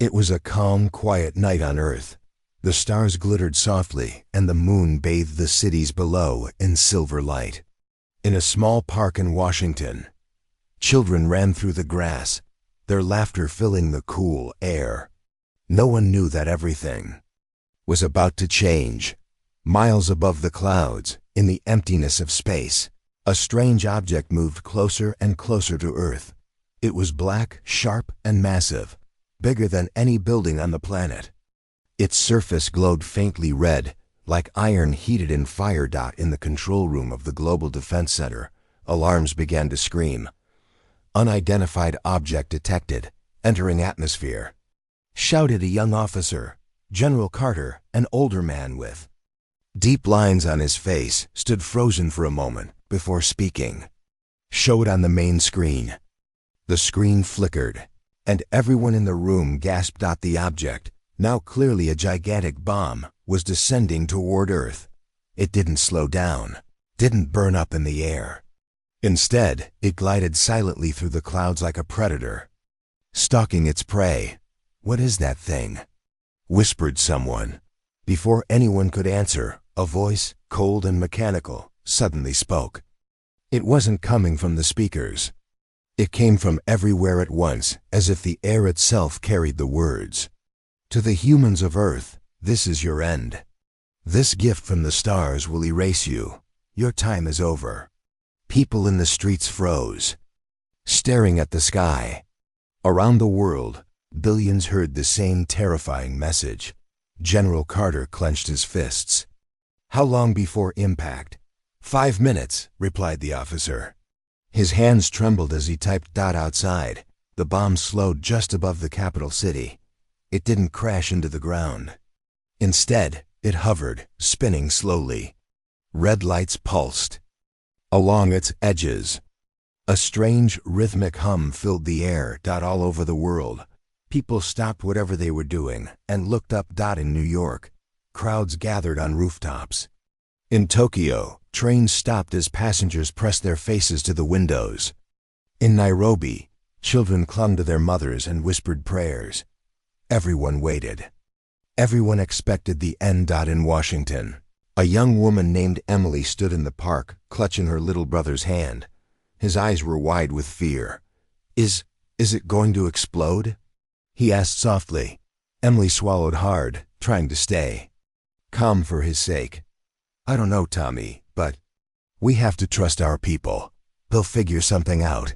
It was a calm, quiet night on Earth. The stars glittered softly, and the moon bathed the cities below in silver light. In a small park in Washington, children ran through the grass, their laughter filling the cool air. No one knew that everything was about to change. Miles above the clouds, in the emptiness of space, a strange object moved closer and closer to Earth. It was black, sharp, and massive, bigger than any building on the planet. Its surface glowed faintly red, like iron heated in fire. In the control room of the Global Defense Center, alarms began to scream. Unidentified object detected, entering atmosphere. Shouted a young officer. General Carter, an older man with deep lines on his face, stood frozen for a moment before speaking. Showed on the main screen. The screen flickered, and everyone in the room gasped. The object, now clearly a gigantic bomb, was descending toward Earth. It didn't slow down, didn't burn up in the air. Instead, it glided silently through the clouds like a predator, stalking its prey. "What is that thing?" whispered someone. Before anyone could answer, a voice, cold and mechanical, suddenly spoke. It wasn't coming from the speakers. It came from everywhere at once, as if the air itself carried the words. "To the humans of Earth, this is your end. This gift from the stars will erase you. Your time is over." People in the streets froze, staring at the sky. Around the world, billions heard the same terrifying message. General Carter clenched his fists. "How long before impact?" "5 minutes," replied the officer. His hands trembled as he typed. Outside, the bomb slowed just above the capital city. It didn't crash into the ground. Instead, it hovered, spinning slowly. Red lights pulsed along its edges. A strange, rhythmic hum filled the air. All over the world, people stopped whatever they were doing and looked up. In New York, crowds gathered on rooftops. In Tokyo, trains stopped as passengers pressed their faces to the windows. In Nairobi, children clung to their mothers and whispered prayers. Everyone waited. Everyone expected the end. In Washington, a young woman named Emily stood in the park, clutching her little brother's hand. His eyes were wide with fear. Is it going to explode?" he asked softly. Emily swallowed hard, trying to stay calm for his sake. "I don't know, Tommy, but we have to trust our people. They'll figure something out."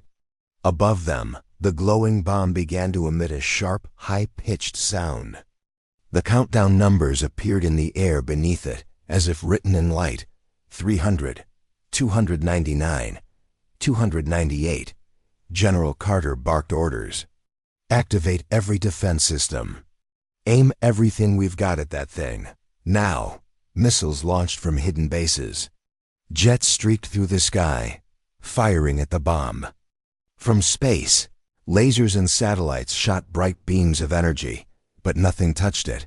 Above them, the glowing bomb began to emit a sharp, high-pitched sound. The countdown numbers appeared in the air beneath it, as if written in light. 300, 299, 298. General Carter barked orders. "Activate every defense system. Aim everything we've got at that thing. Now." Missiles launched from hidden bases. Jets streaked through the sky, firing at the bomb. From space, lasers and satellites shot bright beams of energy, but nothing touched it.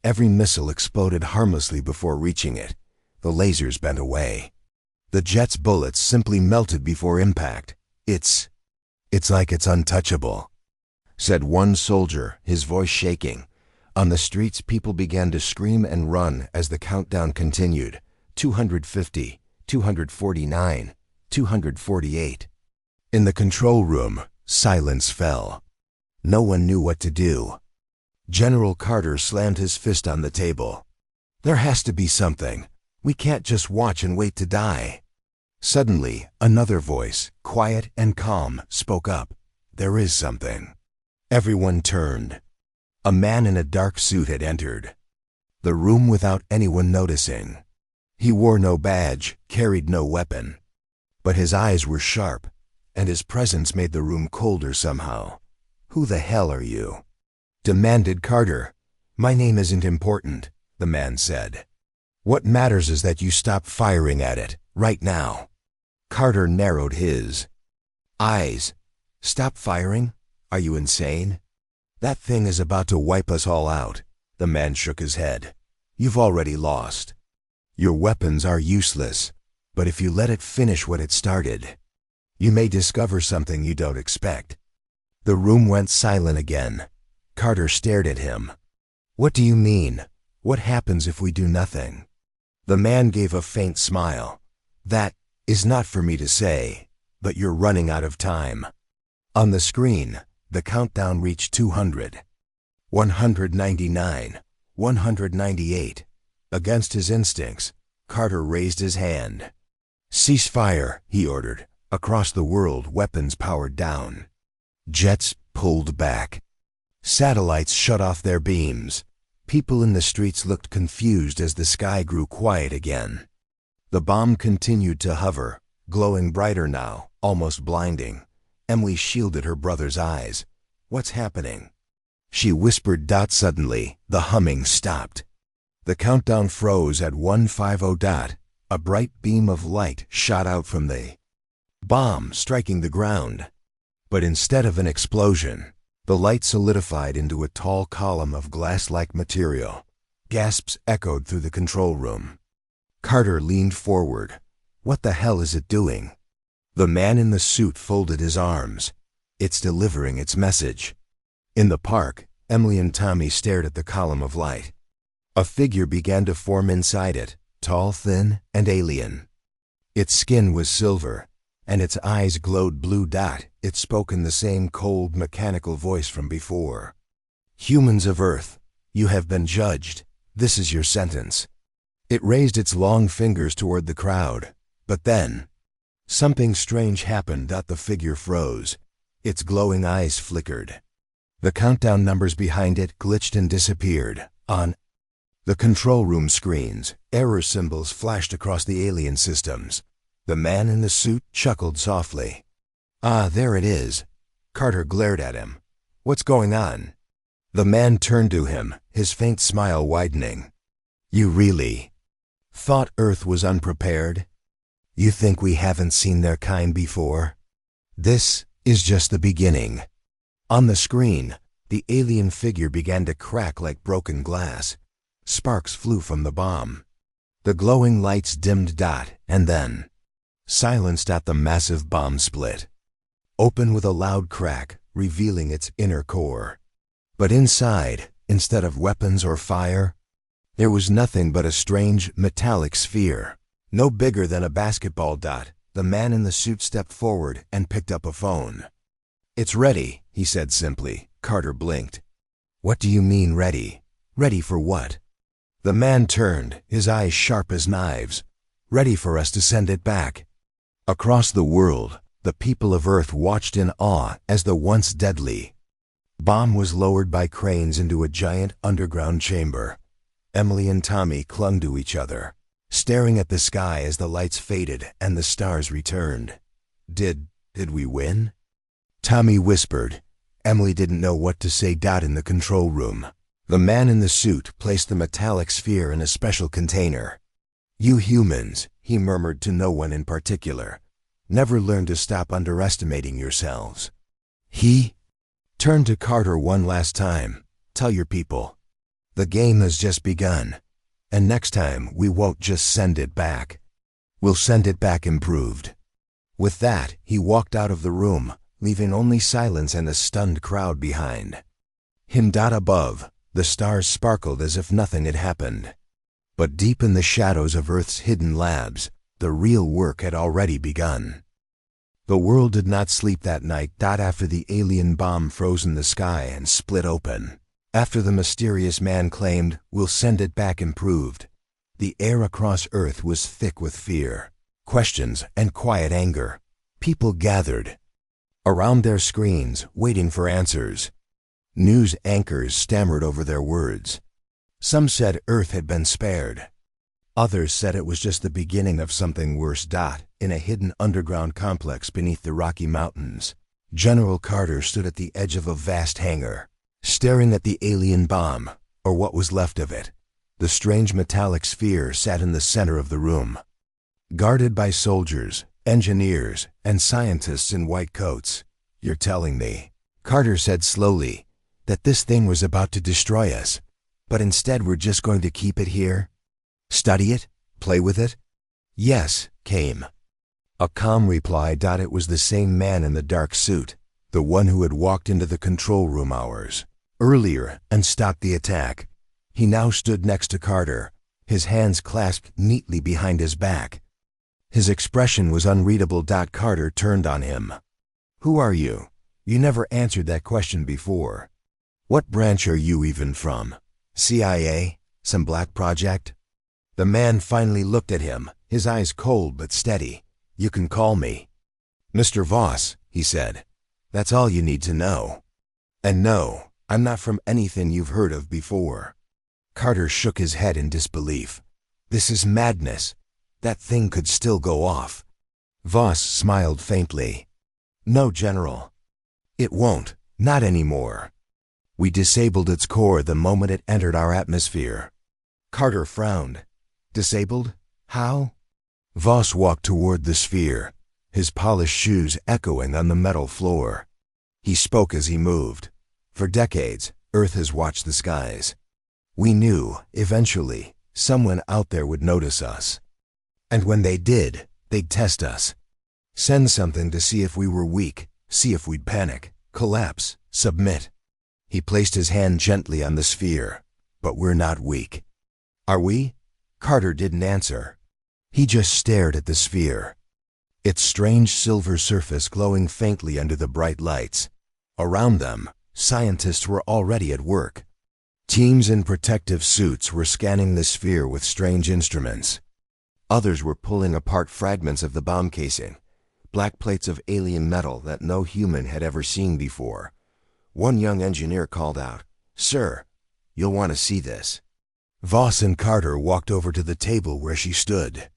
Every missile exploded harmlessly before reaching it. The lasers bent away. The jet's bullets simply melted before impact. It's like it's untouchable," said one soldier, his voice shaking. On the streets, people began to scream and run as the countdown continued. 250, 249, 248. In the control room, silence fell. No one knew what to do. General Carter slammed his fist on the table. "There has to be something. We can't just watch and wait to die." Suddenly, another voice, quiet and calm, spoke up. "There is something." Everyone turned. A man in a dark suit had entered the room without anyone noticing. He wore no badge, carried no weapon, but his eyes were sharp, and his presence made the room colder somehow. "Who the hell are you?" demanded Carter. "My name isn't important," the man said. "What matters is that you stop firing at it, right now." Carter narrowed his eyes. "Stop firing? Are you insane? That thing is about to wipe us all out." The man shook his head. "You've already lost. Your weapons are useless, but if you let it finish what it started, you may discover something you don't expect." The room went silent again. Carter stared at him. What do you mean? What happens if we do nothing? The man gave a faint smile. That is not for me to say, but you're running out of time. On the screen, the countdown reached 200. 199. 198. Against his instincts, Carter raised his hand. Cease fire, he ordered. Across the world, weapons powered down. Jets pulled back. Satellites shut off their beams. People in the streets looked confused as the sky grew quiet again. The bomb continued to hover, glowing brighter now, almost blinding. Emily shielded her brother's eyes. What's happening? She whispered. Suddenly, the humming stopped. The countdown froze at 150. A bright beam of light shot out from the bomb, striking the ground. But instead of an explosion, the light solidified into a tall column of glass-like material. Gasps echoed through the control room. Carter leaned forward. What the hell is it doing? The man in the suit folded his arms. It's delivering its message. In the park, Emily and Tommy stared at the column of light. A figure began to form inside it, tall, thin, and alien. Its skin was silver, and its eyes glowed blue. It spoke in the same cold, mechanical voice from before. Humans of Earth, you have been judged. This is your sentence. It raised its long fingers toward the crowd, but then something strange happened. The figure froze. Its glowing eyes flickered. The countdown numbers behind it glitched and disappeared. On the control room screens, error symbols flashed across the alien systems. The man in the suit chuckled softly. Ah, there it is. Carter glared at him. What's going on? The man turned to him, his faint smile widening. You really thought Earth was unprepared? You think we haven't seen their kind before? This is just the beginning. On the screen, the alien figure began to crack like broken glass. Sparks flew from the bomb. The glowing lights dimmed. And then silence. The massive bomb split open with a loud crack, revealing its inner core. But inside, instead of weapons or fire, there was nothing but a strange, metallic sphere, no bigger than a basketball. The man in the suit stepped forward and picked up a phone. It's ready, he said simply. Carter blinked. What do you mean ready? Ready for what? The man turned, his eyes sharp as knives. Ready for us to send it back. Across the world, the people of Earth watched in awe as the once deadly bomb was lowered by cranes into a giant underground chamber. Emily and Tommy clung to each other, staring at the sky as the lights faded and the stars returned. Did we win? Tommy whispered. Emily didn't know what to say. In the control room, the man in the suit placed the metallic sphere in a special container. You humans, he murmured to no one in particular, never learn to stop underestimating yourselves. He turned to Carter one last time. Tell your people. The game has just begun. And next time, we won't just send it back. We'll send it back improved. With that, he walked out of the room, leaving only silence and a stunned crowd behind him. Above, the stars sparkled as if nothing had happened. But deep in the shadows of Earth's hidden labs, the real work had already begun. The world did not sleep that night. After the alien bomb froze in the sky and split open, after the mysterious man claimed, we'll send it back improved, the air across Earth was thick with fear, questions, and quiet anger. People gathered around their screens, waiting for answers. News anchors stammered over their words. Some said Earth had been spared. Others said it was just the beginning of something worse. In a hidden underground complex beneath the Rocky Mountains, General Carter stood at the edge of a vast hangar, staring at the alien bomb, or what was left of it. The strange metallic sphere sat in the center of the room, guarded by soldiers, engineers, and scientists in white coats. You're telling me, Carter said slowly, that this thing was about to destroy us, but instead we're just going to keep it here? Study it? Play with it? Yes, came a calm reply. It was the same man in the dark suit, the one who had walked into the control room hours earlier and stopped the attack. He now stood next to Carter, his hands clasped neatly behind his back. His expression was unreadable. Carter turned on him. "Who are you? You never answered that question before. What branch are you even from? CIA? Some black project?" The man finally looked at him, his eyes cold but steady. "You can call me Mr. Voss," he said. "That's all you need to know. And no, I'm not from anything you've heard of before." Carter shook his head in disbelief. "This is madness. That thing could still go off." Voss smiled faintly. "No, General. It won't. Not anymore. We disabled its core the moment it entered our atmosphere." Carter frowned. "Disabled? How?" Voss walked toward the sphere, his polished shoes echoing on the metal floor. He spoke as he moved. "For decades, Earth has watched the skies. We knew, eventually, someone out there would notice us. And when they did, they'd test us. Send something to see if we were weak, see if we'd panic, collapse, submit." He placed his hand gently on the sphere. "But we're not weak. Are we?" Carter didn't answer. He just stared at the sphere, its strange silver surface glowing faintly under the bright lights. Around them, scientists were already at work. Teams in protective suits were scanning the sphere with strange instruments. Others were pulling apart fragments of the bomb casing, black plates of alien metal that no human had ever seen before. One young engineer called out, "Sir, you'll want to see this." Voss and Carter walked over to the table where she stood.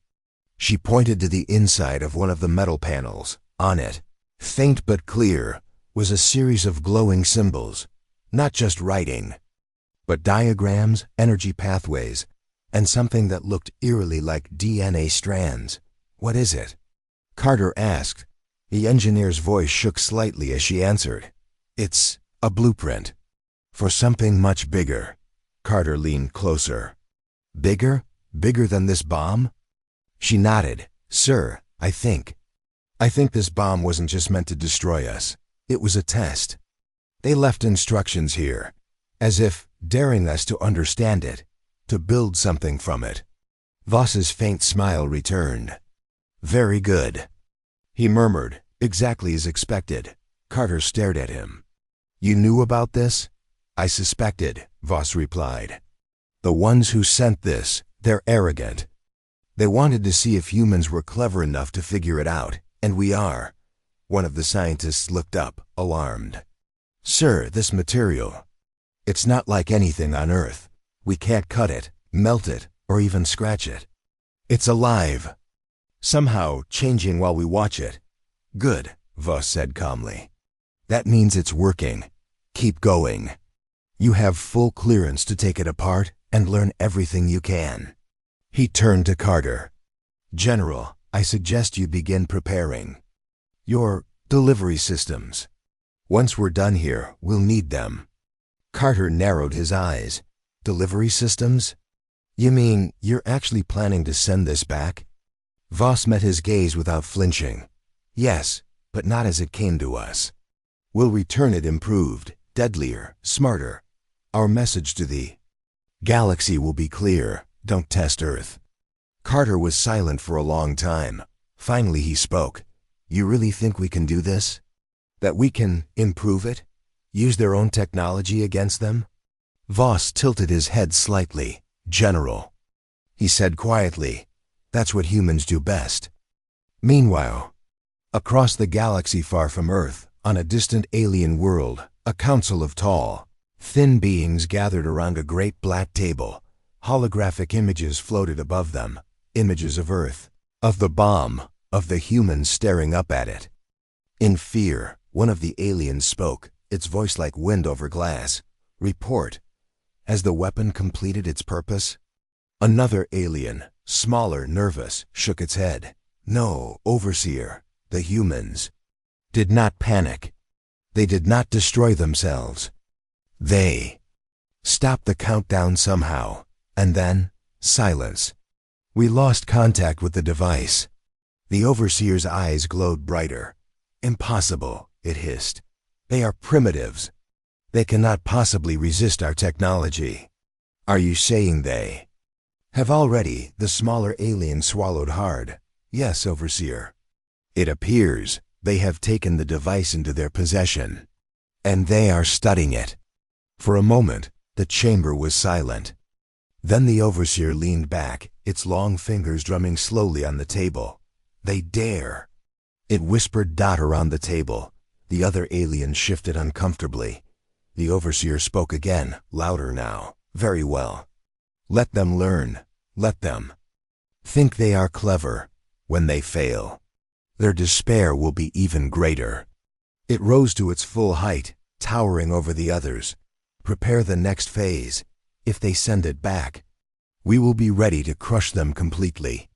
She pointed to the inside of one of the metal panels. On it, faint but clear, was a series of glowing symbols, not just writing, but diagrams, energy pathways, and something that looked eerily like DNA strands. "What is it?" Carter asked. The engineer's voice shook slightly as she answered. "It's a blueprint. For something much bigger." Carter leaned closer. "Bigger? Bigger than this bomb?" She nodded. "Sir, I think this bomb wasn't just meant to destroy us. It was a test. They left instructions here, as if daring us to understand it, to build something from it." Voss's faint smile returned. "Very good," he murmured, exactly as expected. Carter stared at him. "You knew about this?" "I suspected," Voss replied. "The ones who sent this, they're arrogant. They wanted to see if humans were clever enough to figure it out, and we are." One of the scientists looked up, alarmed. "Sir, this material, it's not like anything on Earth. We can't cut it, melt it, or even scratch it. It's alive, somehow changing while we watch it." "Good," Voss said calmly. "That means it's working. Keep going. You have full clearance to take it apart and learn everything you can." He turned to Carter. "General, I suggest you begin preparing your delivery systems. Once we're done here, we'll need them." Carter narrowed his eyes. "Delivery systems? You mean you're actually planning to send this back?" Voss met his gaze without flinching. "Yes, but not as it came to us. We'll return it improved, deadlier, smarter. Our message to the galaxy will be clear: don't test Earth." Carter was silent for a long time. Finally he spoke. "You really think we can do this? That we can improve it? Use their own technology against them?" Voss tilted his head slightly. "General," he said quietly, "that's what humans do best." Meanwhile, across the galaxy far from Earth, on a distant alien world, a council of tall, thin beings gathered around a great black table. Holographic images floated above them, images of Earth, of the bomb, of the humans staring up at it. In fear, one of the aliens spoke, its voice like wind over glass. "Report. Has the weapon completed its purpose?" Another alien, smaller, nervous, shook its head. "No, Overseer, the humans did not panic. They did not destroy themselves. They stopped the countdown somehow, and then silence. We lost contact with the device." The Overseer's eyes glowed brighter. "Impossible," it hissed. "They are primitives. They cannot possibly resist our technology. Are you saying they have already? The smaller alien swallowed hard. Yes, Overseer. It appears they have taken the device into their possession, and they are studying it. For a moment, the chamber was silent. Then the Overseer leaned back, its long fingers drumming slowly on the table. They dare. It whispered around the table. The other aliens shifted uncomfortably. The Overseer spoke again, louder now. Very well. Let them learn. Let them think they are clever. When they fail, their despair will be even greater. It rose to its full height, towering over the others. Prepare the next phase. If they send it back, we will be ready to crush them completely.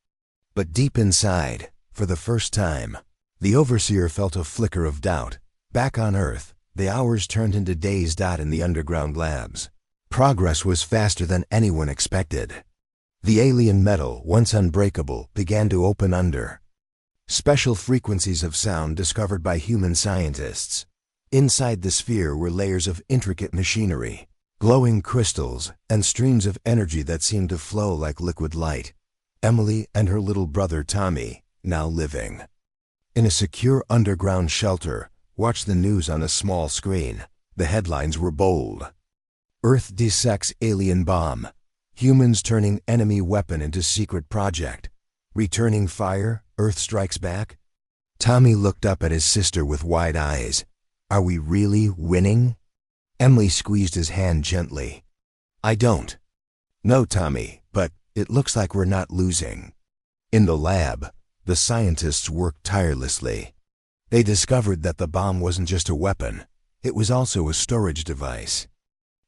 But deep inside, for the first time, the Overseer felt a flicker of doubt. Back on Earth, the hours turned into days. In the underground labs, progress was faster than anyone expected. The alien metal, once unbreakable, began to open under special frequencies of sound discovered by human scientists. Inside the sphere were layers of intricate machinery, glowing crystals, and streams of energy that seemed to flow like liquid light. Emily and her little brother Tommy, now living in a secure underground shelter, watched the news on a small screen. The headlines were bold. Earth dissects alien bomb. Humans turning enemy weapon into secret project. Returning fire, Earth strikes back. Tommy looked up at his sister with wide eyes. Are we really winning? Emily squeezed his hand gently. I don't know, Tommy, but it looks like we're not losing. In the lab, the scientists worked tirelessly. They discovered that the bomb wasn't just a weapon, it was also a storage device.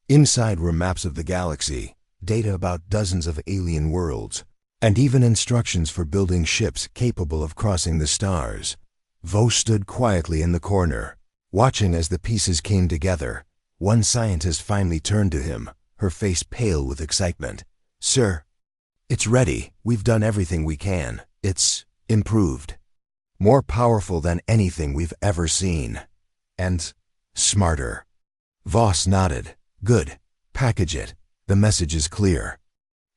Inside were maps of the galaxy, data about dozens of alien worlds, and even instructions for building ships capable of crossing the stars. Vo stood quietly in the corner, watching as the pieces came together. One scientist finally turned to him, her face pale with excitement. Sir, it's ready. We've done everything we can. It's improved. More powerful than anything we've ever seen. And smarter. Voss nodded. Good. Package it. The message is clear.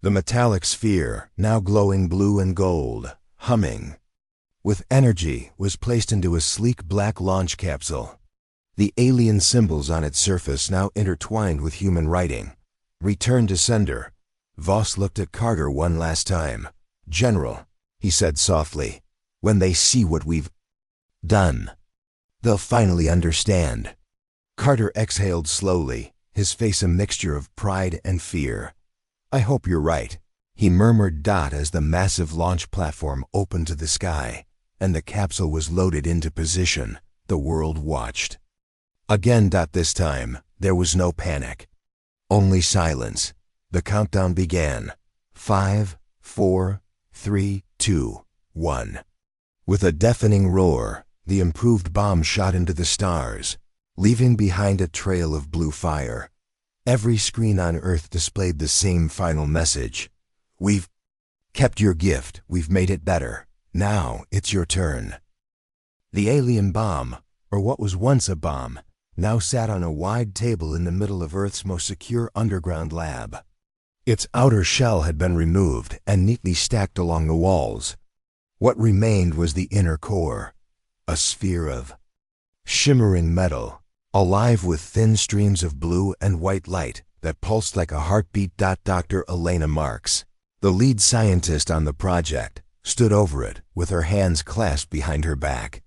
The metallic sphere, now glowing blue and gold, humming with energy, was placed into a sleek black launch capsule. The alien symbols on its surface now intertwined with human writing. Return to sender. Voss looked at Carter one last time. General, he said softly, when they see what we've done, they'll finally understand. Carter exhaled slowly, his face a mixture of pride and fear. I hope you're right, he murmured as the massive launch platform opened to the sky, and the capsule was loaded into position. The world watched. Again. This time, there was no panic. Only silence. The countdown began. 5, 4, 3, 2, 1. With a deafening roar, the improved bomb shot into the stars, leaving behind a trail of blue fire. Every screen on Earth displayed the same final message. We've kept your gift, we've made it better. Now it's your turn. The alien bomb, or what was once a bomb, now sat on a wide table in the middle of Earth's most secure underground lab. Its outer shell had been removed and neatly stacked along the walls. What remained was the inner core, a sphere of shimmering metal, alive with thin streams of blue and white light that pulsed like a heartbeat. Dr. Elena Marks, the lead scientist on the project, stood over it with her hands clasped behind her back.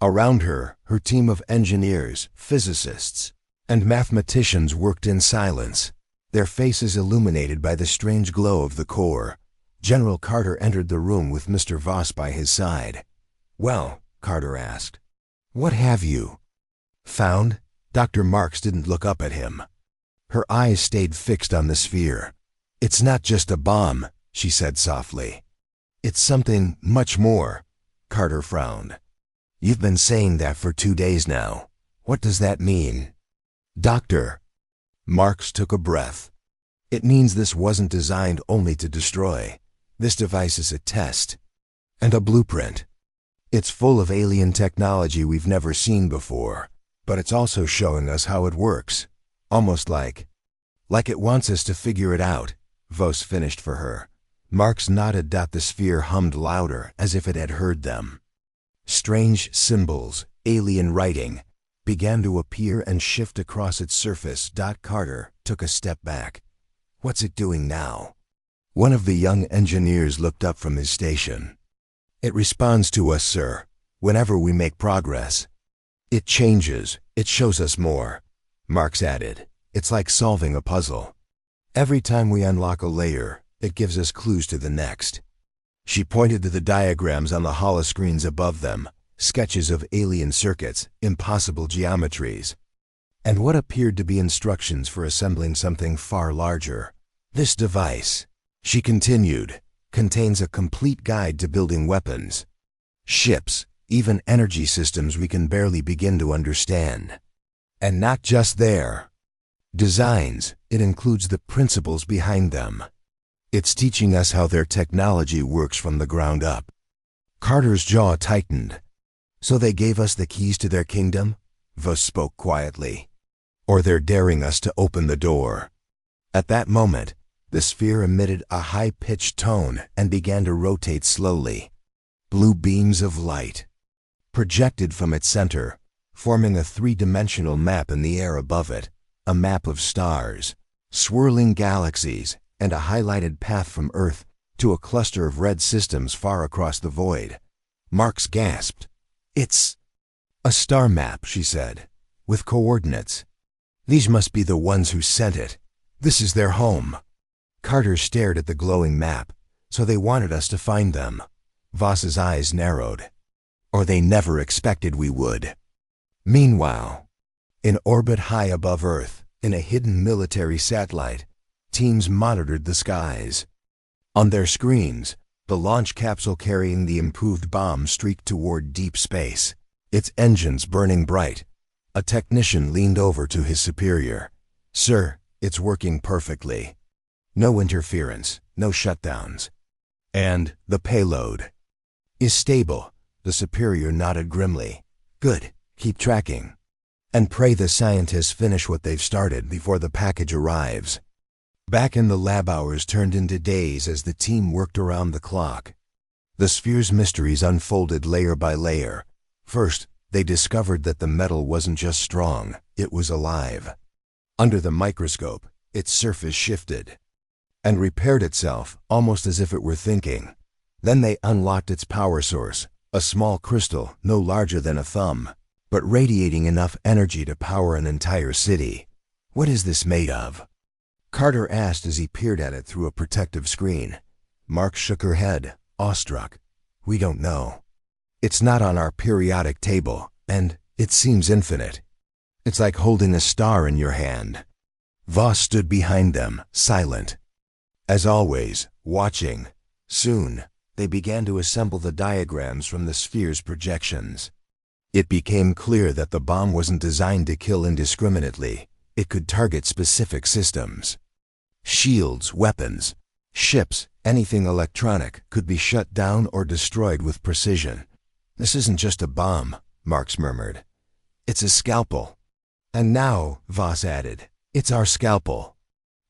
Around her, her team of engineers, physicists, and mathematicians worked in silence, their faces illuminated by the strange glow of the core. General Carter entered the room with Mr. Voss by his side. Well, Carter asked, what have you found? Dr. Marks didn't look up at him. Her eyes stayed fixed on the sphere. It's not just a bomb, she said softly. It's something much more. Carter frowned. You've been saying that for 2 days now. What does that mean? Doctor. Marks took a breath. It means this wasn't designed only to destroy. This device is a test and a blueprint. It's full of alien technology we've never seen before. But it's also showing us how it works. Almost like it wants us to figure it out, Vos finished for her. Marx nodded. The sphere hummed louder, as if it had heard them. Strange symbols, alien writing, began to appear and shift across its surface. Carter took a step back. What's it doing now? One of the young engineers looked up from his station. It responds to us, sir, whenever we make progress. It changes, it shows us more, Marx added. It's like solving a puzzle. Every time we unlock a layer, it gives us clues to the next. She pointed to the diagrams on the holoscreens above them, sketches of alien circuits, impossible geometries, and what appeared to be instructions for assembling something far larger. This device, she continued, contains a complete guide to building weapons, ships, even energy systems we can barely begin to understand. And not just their designs, it includes the principles behind them. It's teaching us how their technology works from the ground up. Carter's jaw tightened. So they gave us the keys to their kingdom? Vos spoke quietly. Or they're daring us to open the door. At that moment, the sphere emitted a high-pitched tone and began to rotate slowly. Blue beams of light projected from its center, forming a three-dimensional map in the air above it, a map of stars, swirling galaxies, and a highlighted path from Earth to a cluster of red systems far across the void. Marx gasped. It's a star map, she said, with coordinates. These must be the ones who sent it. This is their home. Carter stared at the glowing map, so they wanted us to find them. Voss's eyes narrowed. Or they never expected we would. Meanwhile, in orbit high above Earth, in a hidden military satellite, teams monitored the skies. On their screens, the launch capsule carrying the improved bomb streaked toward deep space, its engines burning bright. A technician leaned over to his superior. Sir, it's working perfectly. No interference, no shutdowns. And the payload is stable. The superior nodded grimly. Good, keep tracking. And pray the scientists finish what they've started before the package arrives. Back in the lab, hours turned into days as the team worked around the clock. The sphere's mysteries unfolded layer by layer. First, they discovered that the metal wasn't just strong, it was alive. Under the microscope, its surface shifted and repaired itself, almost as if it were thinking. Then they unlocked its power source, a small crystal no larger than a thumb, but radiating enough energy to power an entire city. What is this made of? Carter asked as he peered at it through a protective screen. Mark shook her head, awestruck. We don't know. It's not on our periodic table, and it seems infinite. It's like holding a star in your hand. Voss stood behind them, silent. As always, watching. Soon, they began to assemble the diagrams from the sphere's projections. It became clear that the bomb wasn't designed to kill indiscriminately. It could target specific systems. Shields, weapons, ships, anything electronic could be shut down or destroyed with precision. This isn't just a bomb, Marx murmured. It's a scalpel. And now, Voss added, it's our scalpel.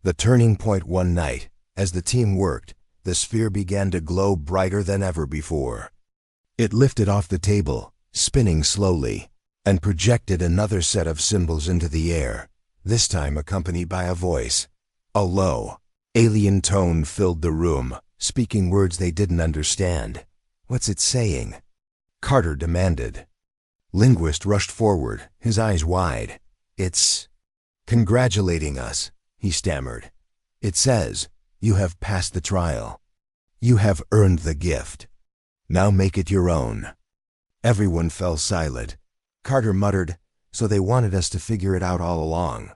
The turning point one night, as the team worked, the sphere began to glow brighter than ever before. It lifted off the table, spinning slowly, and projected another set of symbols into the air, this time accompanied by a voice. A low, alien tone filled the room, speaking words they didn't understand. What's it saying? Carter demanded. Linguist rushed forward, his eyes wide. It's congratulating us, he stammered. It says, you have passed the trial. You have earned the gift. Now make it your own. Everyone fell silent. Carter muttered, so they wanted us to figure it out all along.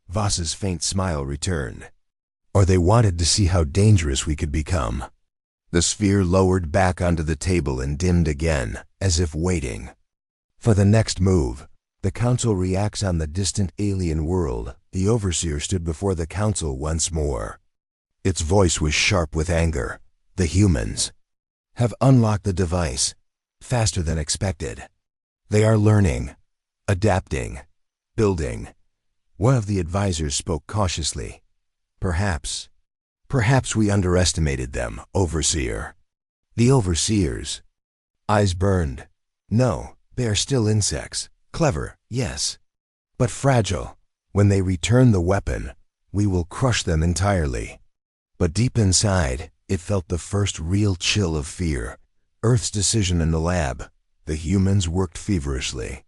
Voss's faint smile returned. Or they wanted to see how dangerous we could become. The sphere lowered back onto the table and dimmed again, as if waiting for the next move. The council reacts on the distant alien world. The overseer stood before the council once more. Its voice was sharp with anger. The humans have unlocked the device faster than expected. They are learning, adapting, building. One of the advisors spoke cautiously. Perhaps we underestimated them, Overseer. The Overseers. Eyes burned. No, they are still insects. Clever, yes. But fragile. When they return the weapon, we will crush them entirely. But deep inside, it felt the first real chill of fear. Earth's decision in the lab. The humans worked feverishly.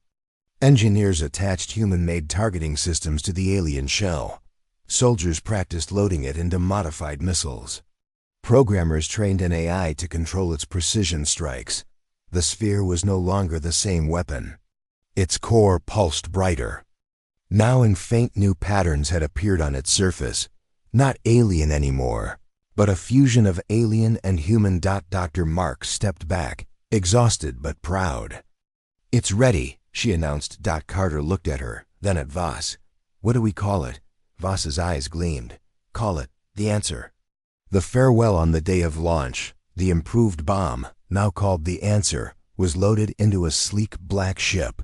Engineers attached human-made targeting systems to the alien shell. Soldiers practiced loading it into modified missiles. Programmers trained an AI to control its precision strikes. The sphere was no longer the same weapon. Its core pulsed brighter. Now and faint new patterns had appeared on its surface. Not alien anymore, but a fusion of alien and human. Dr. Marks stepped back, exhausted but proud. It's ready, she announced. Carter looked at her, then at Voss. What do we call it? Voss's eyes gleamed. Call it the Answer. The farewell on the day of launch, the improved bomb, now called the Answer, was loaded into a sleek black ship.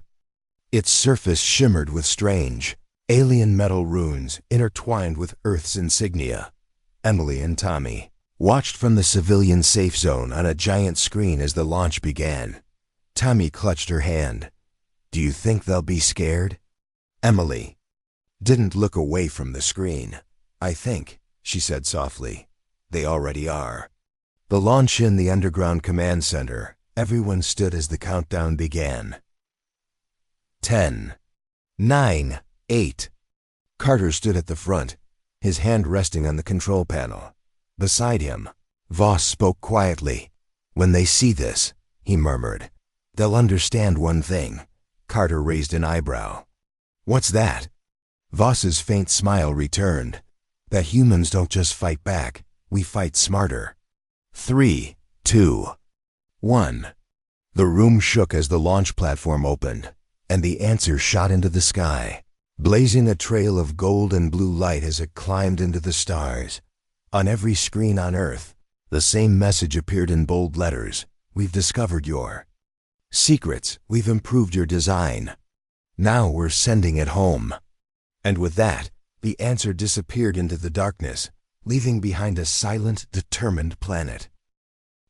Its surface shimmered with strange, alien metal runes intertwined with Earth's insignia. Emily and Tommy watched from the civilian safe zone on a giant screen as the launch began. Tommy clutched her hand. Do you think they'll be scared? Emily didn't look away from the screen. I think, she said softly, they already are. The launch in the underground command center, everyone stood as the countdown began. 10, 9, 8. Carter stood at the front, his hand resting on the control panel. Beside him, Voss spoke quietly. When they see this, he murmured, they'll understand one thing. Carter raised an eyebrow. What's that? Voss's faint smile returned. That humans don't just fight back, we fight smarter. 3, 2, 1. The room shook as the launch platform opened, and the Answer shot into the sky, blazing a trail of gold and blue light as it climbed into the stars. On every screen on Earth, the same message appeared in bold letters. We've discovered your secrets. We've improved your design. Now we're sending it home. And with that, the Answer disappeared into the darkness, leaving behind a silent, determined planet.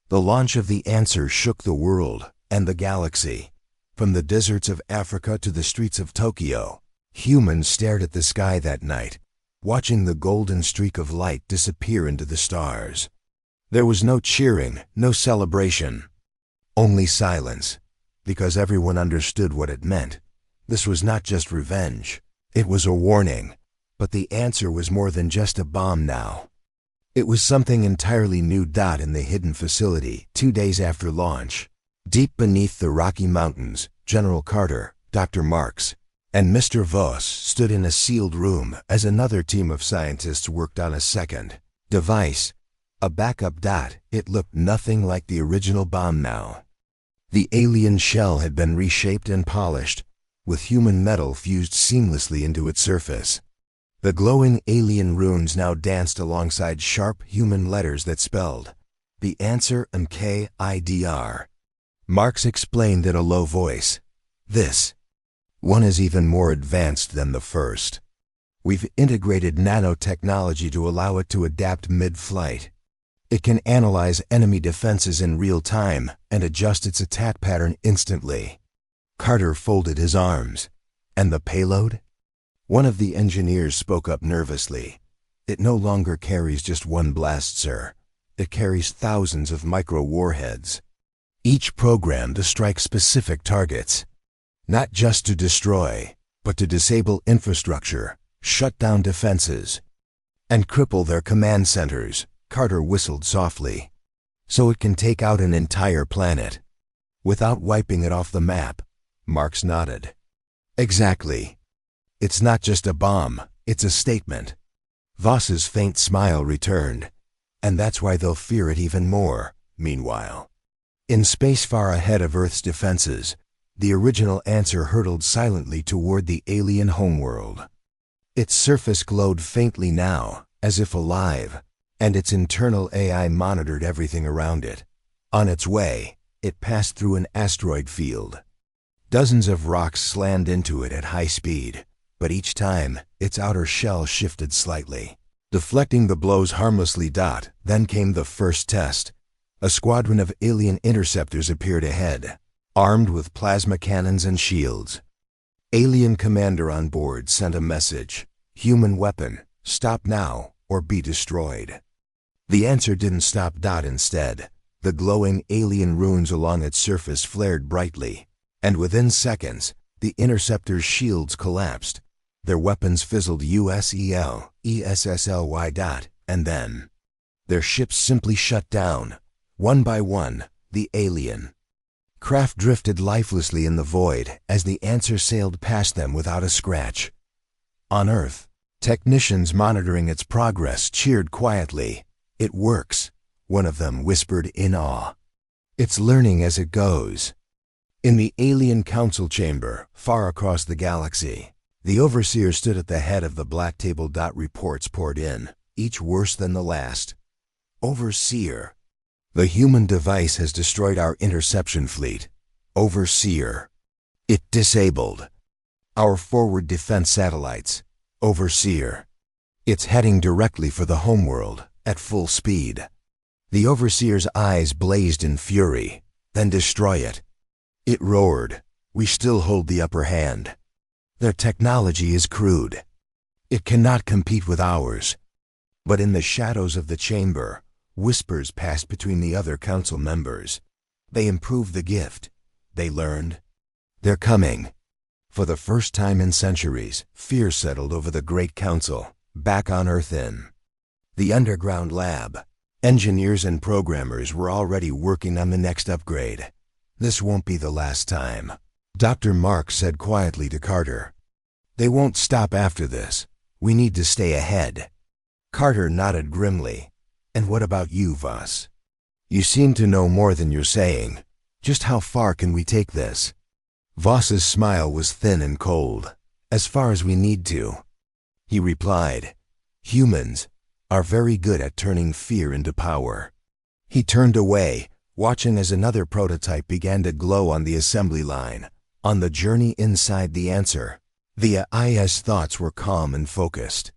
The launch of the Answer shook the world and the galaxy. From the deserts of Africa to the streets of Tokyo, humans stared at the sky that night, watching the golden streak of light disappear into the stars. There was no cheering, no celebration, only silence, because everyone understood what it meant. This was not just revenge, it was a warning. But the Answer was more than just a bomb now. It was something entirely new. In the hidden facility, 2 days after launch, deep beneath the Rocky Mountains, General Carter, Dr. Marks, and Mr. Voss stood in a sealed room as another team of scientists worked on a second device, a backup. It looked nothing like the original bomb now. The alien shell had been reshaped and polished, with human metal fused seamlessly into its surface. The glowing alien runes now danced alongside sharp human letters that spelled the Answer MKIDR. Marks explained in a low voice, this one is even more advanced than the first. We've integrated nanotechnology to allow it to adapt mid-flight. It can analyze enemy defenses in real time and adjust its attack pattern instantly. Carter folded his arms. And the payload? One of the engineers spoke up nervously. It no longer carries just one blast, sir. It carries thousands of micro-warheads, each programmed to strike specific targets. Not just to destroy, but to disable infrastructure, shut down defenses, and cripple their command centers. Carter whistled softly. So it can take out an entire planet, without wiping it off the map. Marks nodded. Exactly. It's not just a bomb, it's a statement. Voss's faint smile returned. And that's why they'll fear it even more. Meanwhile, in space far ahead of Earth's defenses, the original Answer hurtled silently toward the alien homeworld. Its surface glowed faintly now, as if alive, and its internal AI monitored everything around it. On its way, it passed through an asteroid field. Dozens of rocks slammed into it at high speed, but each time, its outer shell shifted slightly. Deflecting the blows harmlessly. Then came the first test. A squadron of alien interceptors appeared ahead, armed with plasma cannons and shields. Alien commander on board sent a message. Human weapon, stop now or be destroyed. The answer didn't stop. Instead, the glowing alien runes along its surface flared brightly, and within seconds, the interceptors' shields collapsed. Their weapons fizzled USEL, ESSLY. And then, their ships simply shut down. One by one, the alien craft drifted lifelessly in the void as the answer sailed past them without a scratch. On Earth, technicians monitoring its progress cheered quietly. "It works," one of them whispered in awe. "It's learning as it goes." In the alien council chamber, far across the galaxy, the overseer stood at the head of the black table. Reports poured in, each worse than the last. "Overseer, the human device has destroyed our interception fleet." "Overseer, it disabled our forward defense satellites." "Overseer, it's heading directly for the homeworld at full speed." The overseer's eyes blazed in fury. "Then destroy it." It roared. "We still hold the upper hand. Their technology is crude. It cannot compete with ours." But in the shadows of the chamber, whispers passed between the other council members. "They improved the gift. They learned. They're coming." For the first time in centuries, fear settled over the Great Council. Back on Earth in the underground lab, engineers and programmers were already working on the next upgrade. "This won't be the last time," Dr. Mark said quietly to Carter. "They won't stop after this. We need to stay ahead." Carter nodded grimly. "And what about you, Voss? You seem to know more than you're saying. Just how far can we take this?" Voss's smile was thin and cold. "As far as we need to," he replied. "Humans are very good at turning fear into power." He turned away, watching as another prototype began to glow on the assembly line. On the journey inside the answer, the AI's thoughts were calm and focused.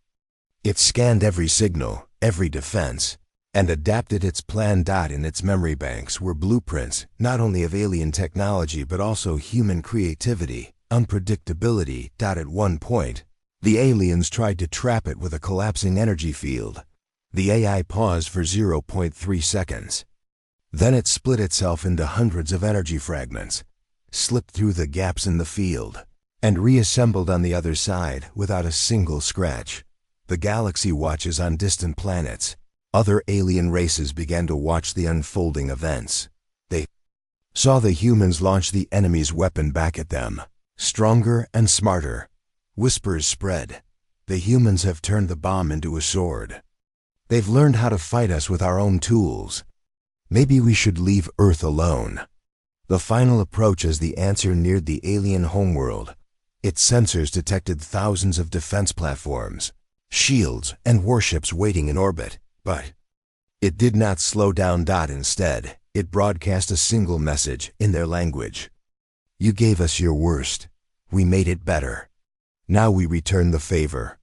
It scanned every signal, every defense, and adapted its plan. In its memory banks were blueprints not only of alien technology but also human creativity, unpredictability. At one point, the aliens tried to trap it with a collapsing energy field. The AI paused for 0.3 seconds. Then it split itself into hundreds of energy fragments, slipped through the gaps in the field, and reassembled on the other side without a single scratch. The galaxy watches on distant planets. Other alien races began to watch the unfolding events. They saw the humans launch the enemy's weapon back at them, stronger and smarter. Whispers spread. "The humans have turned the bomb into a sword. They've learned how to fight us with our own tools. Maybe we should leave Earth alone." The final approach as the answer neared the alien homeworld. Its sensors detected thousands of defense platforms, shields, and warships waiting in orbit. But it did not slow down. Instead, it broadcast a single message in their language. "You gave us your worst. We made it better. Now we return the favor."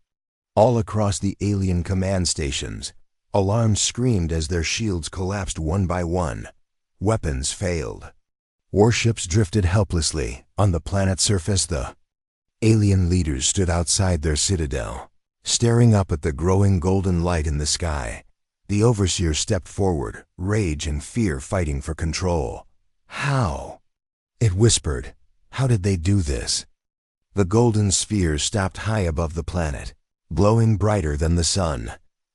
All across the alien command stations, alarms screamed as their shields collapsed one by one. Weapons failed. Warships drifted helplessly. On the planet's surface, the alien leaders stood outside their citadel, staring up at the growing golden light in the sky. The overseer stepped forward, rage and fear fighting for control. "How?" it whispered. "How did they do this?" The golden sphere stopped high above the planet, glowing brighter than the sun,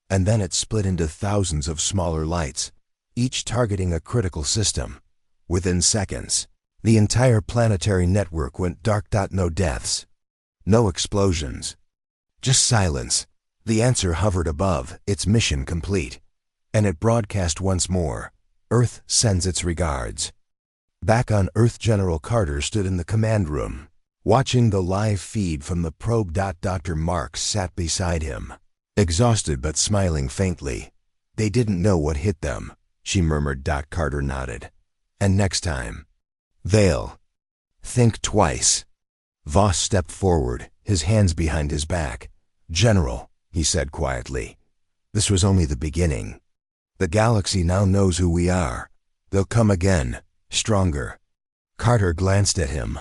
and then it split into thousands of smaller lights, each targeting a critical system. Within seconds, the entire planetary network went dark. No deaths, no explosions, just silence. The answer hovered above, its mission complete, and it broadcast once more. "Earth sends its regards." Back on Earth, General Carter stood in the command room, watching the live feed from the probe. Dr. Marks sat beside him, exhausted but smiling faintly. "They didn't know what hit them," she murmured. Carter nodded. "And next time, they'll think twice." Voss stepped forward, his hands behind his back. "General," he said quietly, "this was only the beginning. The galaxy now knows who we are. They'll come again, stronger." Carter glanced at him.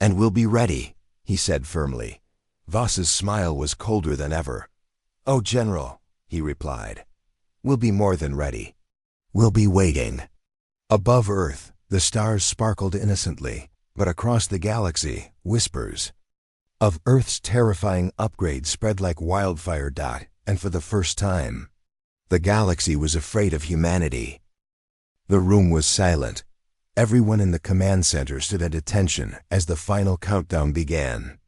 "And we'll be ready," he said firmly. Voss's smile was colder than ever. "Oh, General," he replied, "we'll be more than ready. We'll be waiting." Above Earth, the stars sparkled innocently, but across the galaxy, whispers of Earth's terrifying upgrade spread like wildfire. And for the first time, the galaxy was afraid of humanity. The room was silent. Everyone in the command center stood at attention as the final countdown began.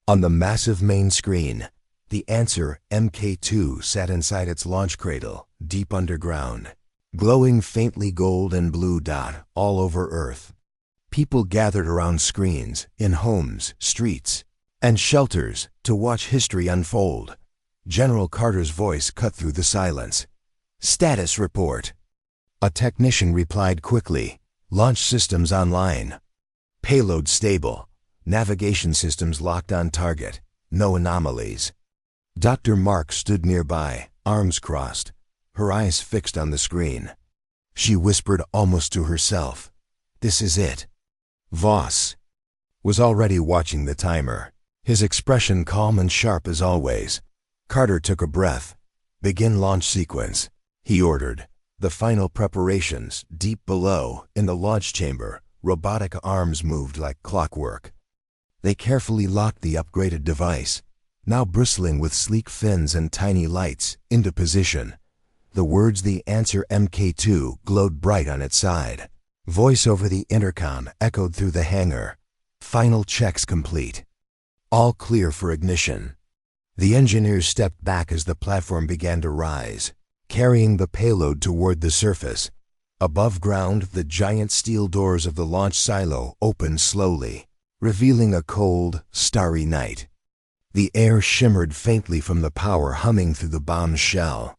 On the massive main screen, the answer MK2 sat inside its launch cradle, deep underground, glowing faintly gold and blue. All over Earth, people gathered around screens, in homes, streets, and shelters, to watch history unfold. General Carter's voice cut through the silence. "Status report." A technician replied quickly. "Launch systems online. Payload stable. Navigation systems locked on target. No anomalies." Dr. Mark stood nearby, arms crossed, her eyes fixed on the screen. She whispered almost to herself, "This is it." Voss was already watching the timer, his expression calm and sharp as always. Carter took a breath. "Begin launch sequence," he ordered. The final preparations, deep below, in the launch chamber, robotic arms moved like clockwork. They carefully locked the upgraded device, now bristling with sleek fins and tiny lights, into position. The words "The Answer MK2" glowed bright on its side. Voice over the intercom echoed through the hangar. "Final checks complete. All clear for ignition." The engineers stepped back as the platform began to rise, carrying the payload toward the surface. Above ground, the giant steel doors of the launch silo opened slowly, revealing a cold, starry night. The air shimmered faintly from the power humming through the bomb's shell.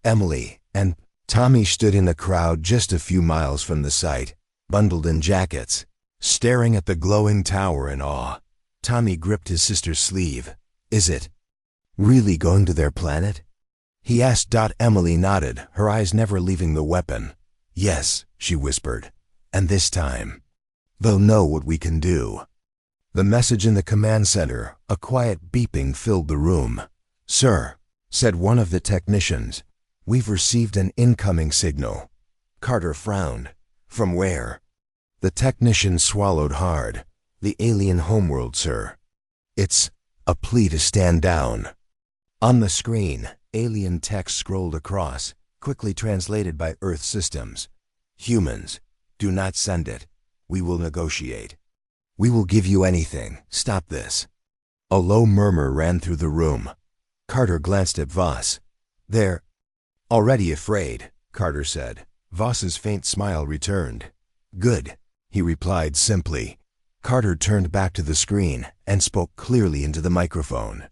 Emily and Tommy stood in the crowd just a few miles from the site, bundled in jackets, staring at the glowing tower in awe. Tommy gripped his sister's sleeve. "Is it really going to their planet?" he asked. Emily nodded, her eyes never leaving the weapon. "Yes," she whispered, "and this time, they'll know what we can do." The message in the command center, a quiet beeping, filled the room. "Sir," said one of the technicians, "we've received an incoming signal." Carter frowned. "From where?" The technician swallowed hard. "The alien homeworld, sir. It's a plea to stand down." On the screen, alien text scrolled across, quickly translated by Earth systems. "Humans, do not send it. We will negotiate. We will give you anything. Stop this." A low murmur ran through the room. Carter glanced at Voss. "They're already afraid," Carter said. Voss's faint smile returned. "Good," he replied simply. Carter turned back to the screen and spoke clearly into the microphone.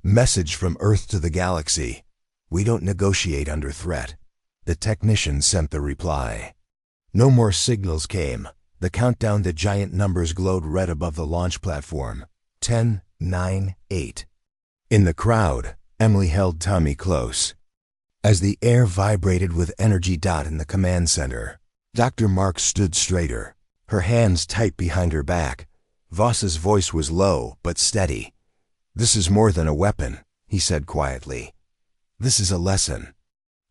"Message from Earth to the galaxy. We don't negotiate under threat." The technician sent the reply. No more signals came. The countdown to giant numbers glowed red above the launch platform. 10, 9, 8. In the crowd, Emily held Tommy close. As the air vibrated with energy. In the command center, Dr. Mark stood straighter, her hands tight behind her back. Voss's voice was low but steady. "This is more than a weapon," he said quietly. "This is a lesson."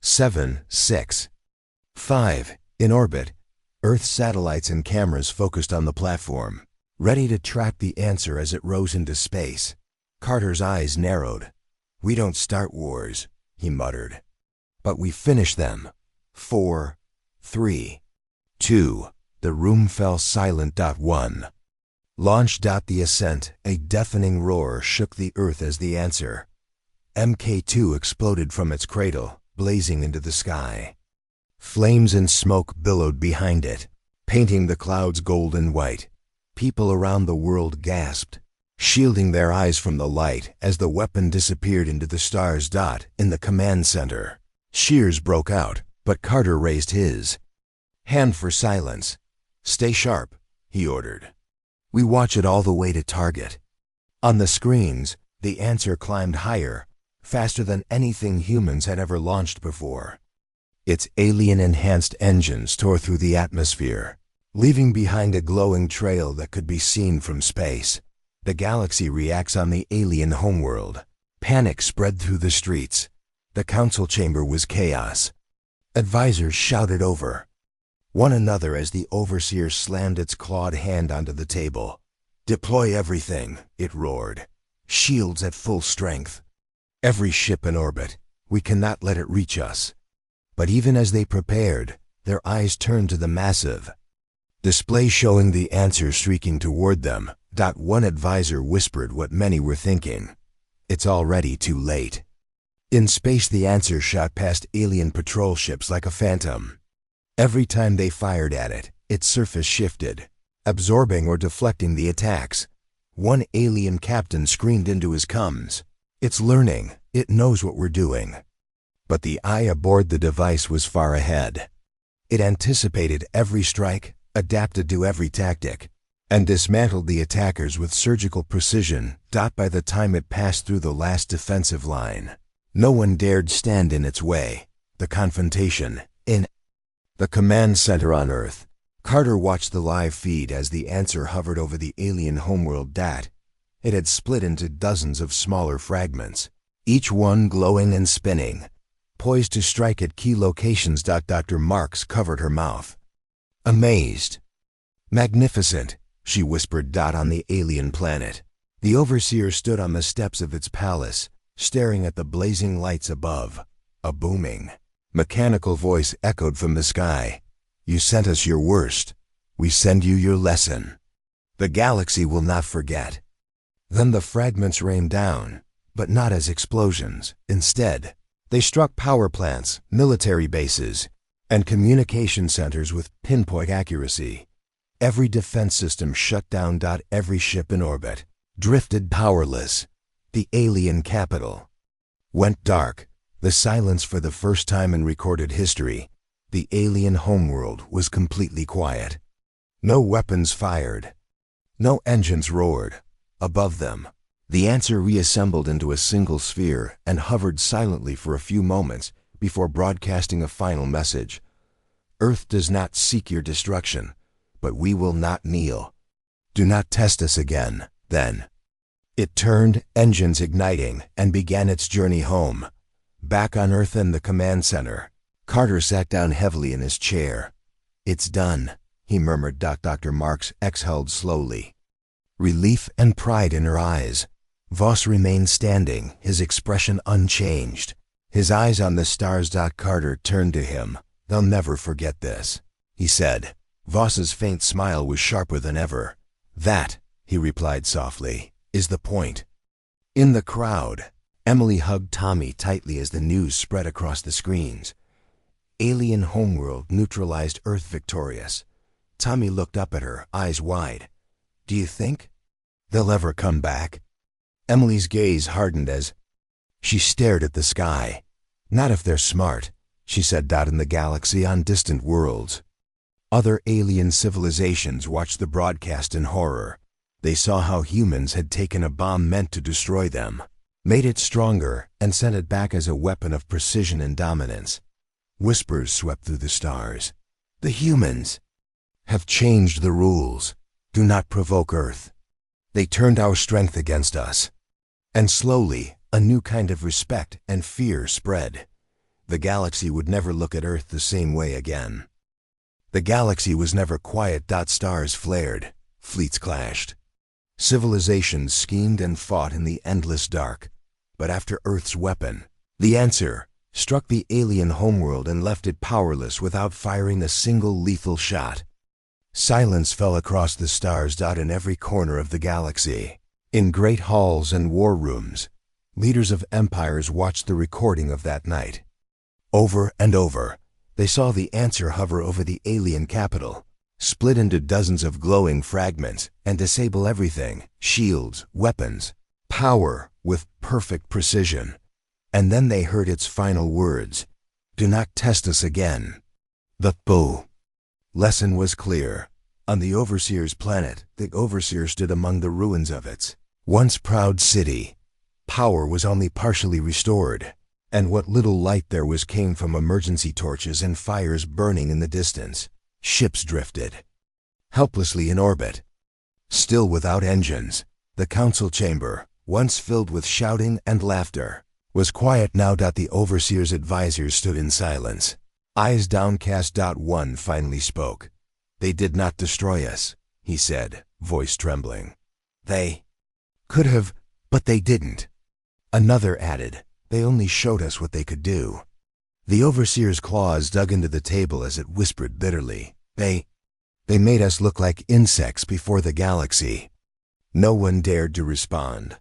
7, 6, 5. In orbit, Earth satellites and cameras focused on the platform, ready to track the answer as it rose into space. Carter's eyes narrowed. "We don't start wars," he muttered, "but we finish them. 4, 3, 2. The room fell silent. 1. Launch. The ascent, a deafening roar, shook the Earth as the answer MK2 exploded from its cradle, blazing into the sky. Flames and smoke billowed behind it, painting the clouds gold and white. People around the world gasped, shielding their eyes from the light as the weapon disappeared into the stars. In the command center, cheers broke out, but Carter raised his hand for silence. "Stay sharp," he ordered. We watch it all the way to target. On the screens, the answer climbed higher, faster than anything humans had ever launched before. Its alien-enhanced engines tore through the atmosphere, leaving behind a glowing trail that could be seen from space. The galaxy reacts on the alien homeworld. Panic spread through the streets. The council chamber was chaos. Advisors shouted over one another as the overseer slammed its clawed hand onto the table. "Deploy everything," it roared. "Shields at full strength. Every ship in orbit. We cannot let it reach us." But even as they prepared, their eyes turned to the massive display showing the answer streaking toward them. One advisor whispered what many were thinking. "It's already too late." In space, the answer shot past alien patrol ships like a phantom. Every time they fired at it, its surface shifted, absorbing or deflecting the attacks. One alien captain screamed into his comms, "It's learning. It knows what we're doing." But the eye aboard the device was far ahead. It anticipated every strike, adapted to every tactic, and dismantled the attackers with surgical precision. By the time it passed through the last defensive line, no one dared stand in its way. The confrontation in the command center on Earth. Carter watched the live feed as the answer hovered over the alien homeworld. It had split into dozens of smaller fragments, each one glowing and spinning, poised to strike at key locations. Dr. Marks covered her mouth. Amazed. "Magnificent," she whispered. On the alien planet, the overseer stood on the steps of its palace, staring at the blazing lights above. A booming, mechanical voice echoed from the sky. "You sent us your worst. We send you your lesson. The galaxy will not forget." Then the fragments rained down, but not as explosions. Instead, they struck power plants, military bases, and communication centers with pinpoint accuracy. Every defense system shut down. Every ship in orbit drifted powerless. The alien capital went dark. The silence for the first time in recorded history. The alien homeworld was completely quiet. No weapons fired. No engines roared. Above them, the answer reassembled into a single sphere and hovered silently for a few moments before broadcasting a final message. "Earth does not seek your destruction, but we will not kneel. Do not test us again." Then it turned, engines igniting, and began its journey home. Back on Earth in the command center, Carter sat down heavily in his chair. "It's done," he murmured. Dr. Marks exhaled slowly, relief and pride in her eyes. Voss remained standing, his expression unchanged, his eyes on the stars. Carter turned to him. "They'll never forget this," he said. Voss's faint smile was sharper than ever. "That," he replied softly, "is the point." In the crowd, Emily hugged Tommy tightly as the news spread across the screens. Alien homeworld neutralized, Earth victorious. Tommy looked up at her, eyes wide. "Do you think they'll ever come back?" Emily's gaze hardened as she stared at the sky. "Not if they're smart," she said. In the galaxy, on distant worlds, other alien civilizations watched the broadcast in horror. They saw how humans had taken a bomb meant to destroy them, made it stronger, and sent it back as a weapon of precision and dominance. Whispers swept through the stars. "The humans have changed the rules. Do not provoke Earth. They turned our strength against us." And slowly, a new kind of respect and fear spread. The galaxy would never look at Earth the same way again. The galaxy was never quiet. Stars flared, fleets clashed. Civilizations schemed and fought in the endless dark. But after Earth's weapon, the answer, struck the alien homeworld and left it powerless without firing a single lethal shot, silence fell across the stars. In every corner of the galaxy, in great halls and war rooms, leaders of empires watched the recording of that night. Over and over, they saw the answer hover over the alien capital, split into dozens of glowing fragments, and disable everything, shields, weapons, power, with perfect precision. And then they heard its final words, "Do not test us again." The lesson was clear. On the Overseer's planet, the Overseer stood among the ruins of its once proud city. Power was only partially restored, and what little light there was came from emergency torches and fires burning in the distance. Ships drifted helplessly in orbit, still without engines. The council chamber, once filled with shouting and laughter, was quiet now. The Overseer's advisors stood in silence, eyes downcast. One finally spoke. "They did not destroy us," he said, voice trembling. "They could have, but they didn't." Another added, "They only showed us what they could do." The Overseer's claws dug into the table as it whispered bitterly, They made us look like insects before the galaxy." No one dared to respond.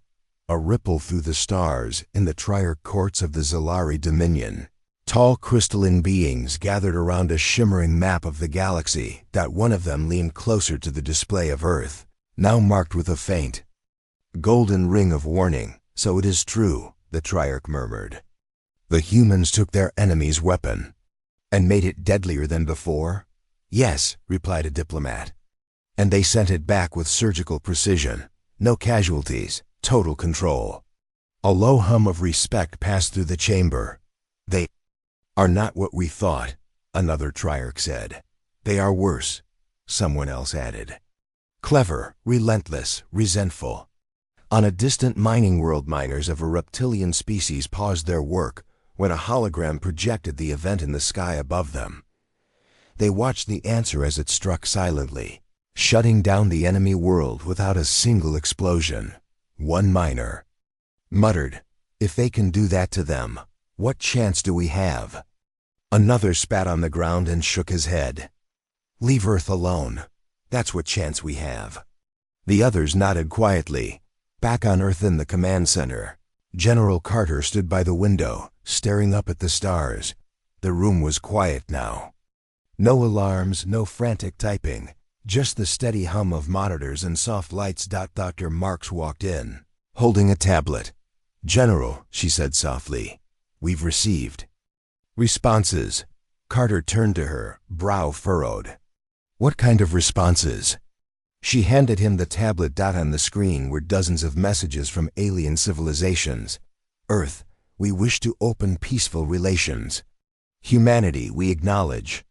A ripple through the stars in the Triarch courts of the Zalari Dominion. Tall crystalline beings gathered around a shimmering map of the galaxy. One of them leaned closer to the display of Earth, now marked with a faint golden ring of warning. "So it is true," the Triarch murmured. "The humans took their enemy's weapon and made it deadlier than before?" "Yes," replied a diplomat. "And they sent it back with surgical precision. No casualties, total control." A low hum of respect passed through the chamber. "They are not what we thought," another Triarch said. "They are worse," someone else added. "Clever, relentless, resentful." On a distant mining world, miners of a reptilian species paused their work when a hologram projected the event in the sky above them. They watched the answer as it struck silently, shutting down the enemy world without a single explosion. One miner muttered, "If they can do that to them, what chance do we have?" Another spat on the ground and shook his head. "Leave Earth alone. That's what chance we have." The others nodded quietly. Back on Earth in the command center, General Carter stood by the window, staring up at the stars. The room was quiet now. No alarms, no frantic typing, just the steady hum of monitors and soft lights. Dr. Marks walked in, holding a tablet. "General," she said softly, "we've received responses." Carter turned to her, brow furrowed. "What kind of responses?" She handed him the tablet. On the screen were dozens of messages from alien civilizations. "Earth, we wish to open peaceful relations. Humanity, we acknowledge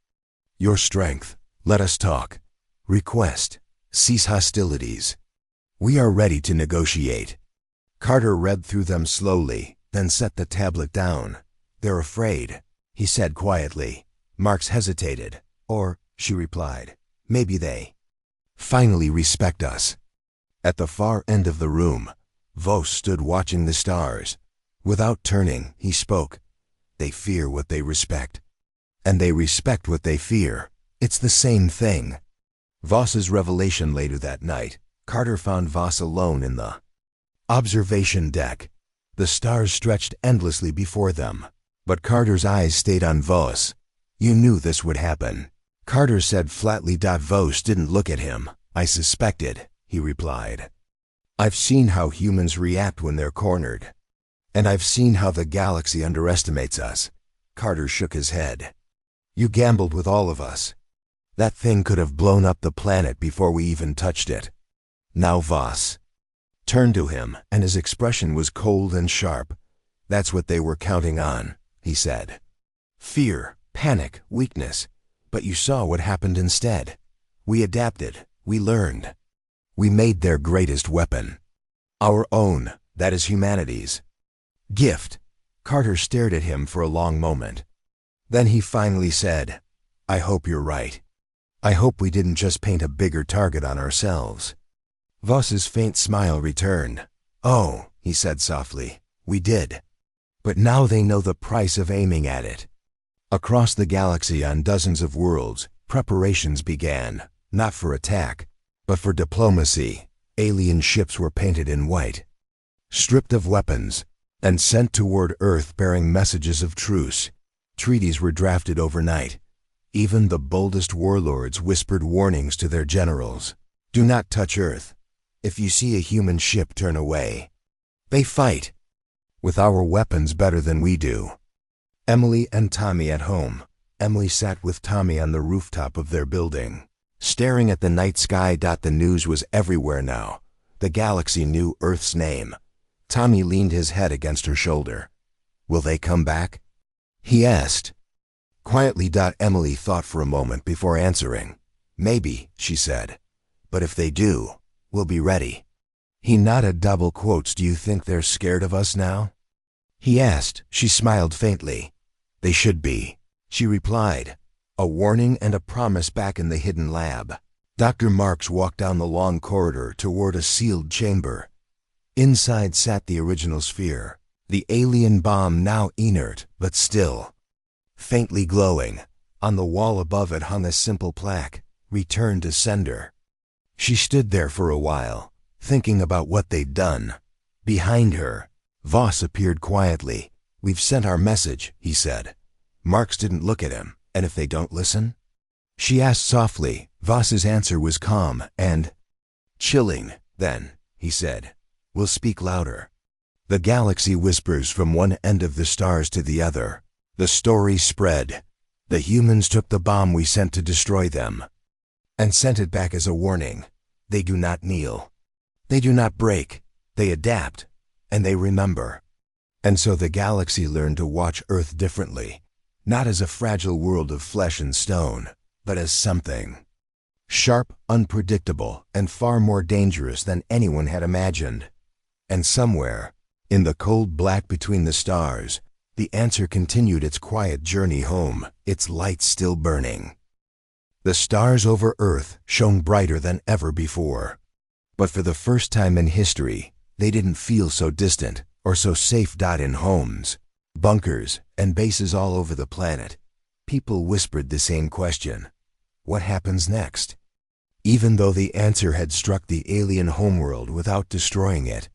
your strength. Let us talk. Request, cease hostilities. We are ready to negotiate." Carter read through them slowly, then set the tablet down. "They're afraid," he said quietly. Marks hesitated. "Or," she replied, "maybe they finally respect us." At the far end of the room, Vos stood watching the stars. Without turning, he spoke. "They fear what they respect, and they respect what they fear. It's the same thing." Voss's revelation later that night. Carter found Voss alone in the observation deck. The stars stretched endlessly before them, but Carter's eyes stayed on Voss. "You knew this would happen," Carter said flatly. Voss didn't look at him. "I suspected," he replied. "I've seen how humans react when they're cornered. And I've seen how the galaxy underestimates us." Carter shook his head. "You gambled with all of us. That thing could have blown up the planet before we even touched it." Now Voss turned to him, and his expression was cold and sharp. "That's what they were counting on," he said. "Fear, panic, weakness. But you saw what happened instead. We adapted. We learned. We made their greatest weapon. Our own, that is humanity's gift." Carter stared at him for a long moment. Then he finally said, "I hope you're right. I hope we didn't just paint a bigger target on ourselves." Voss's faint smile returned. "Oh," he said softly, "we did. But now they know the price of aiming at it." Across the galaxy on dozens of worlds, preparations began, not for attack, but for diplomacy. Alien ships were painted in white, stripped of weapons, and sent toward Earth bearing messages of truce. Treaties were drafted overnight. Even the boldest warlords whispered warnings to their generals. "Do not touch Earth. If you see a human ship, turn away. They fight with our weapons better than we do." Emily and Tommy at home. Emily sat with Tommy on the rooftop of their building. staring at the night sky. The news was everywhere now. The galaxy knew Earth's name. Tommy leaned his head against her shoulder. "Will they come back?" he asked. Quietly. Emily thought for a moment before answering. "Maybe," she said. "But if they do, we'll be ready." He nodded. Double quotes. "Do you think they're scared of us now?" he asked. She smiled faintly. "They should be," she replied. A warning and a promise back in the hidden lab. Dr. Marks walked down the long corridor toward a sealed chamber. Inside sat the original sphere, the alien bomb now inert but still. Faintly glowing, on the wall above it hung a simple plaque, "Return to Sender." She stood there for a while, thinking about what they'd done. Behind her, Voss appeared quietly. "We've sent our message," he said. Marks didn't look at him. "And if they don't listen?" she asked softly. Voss's answer was calm and chilling. "Then," he said, "we'll speak louder." The galaxy whispers from one end of the stars to the other. The story spread. The humans took the bomb we sent to destroy them and sent it back as a warning. They do not kneel. They do not break. They adapt. And they remember. And so the galaxy learned to watch Earth differently. Not as a fragile world of flesh and stone, but as something sharp, unpredictable, and far more dangerous than anyone had imagined. And somewhere, in the cold black between the stars, the answer continued its quiet journey home, its light still burning. The stars over Earth shone brighter than ever before. But for the first time in history, they didn't feel so distant or so safe. In homes, bunkers, and bases all over the planet, people whispered the same question: what happens next? Even though the answer had struck the alien homeworld without destroying it,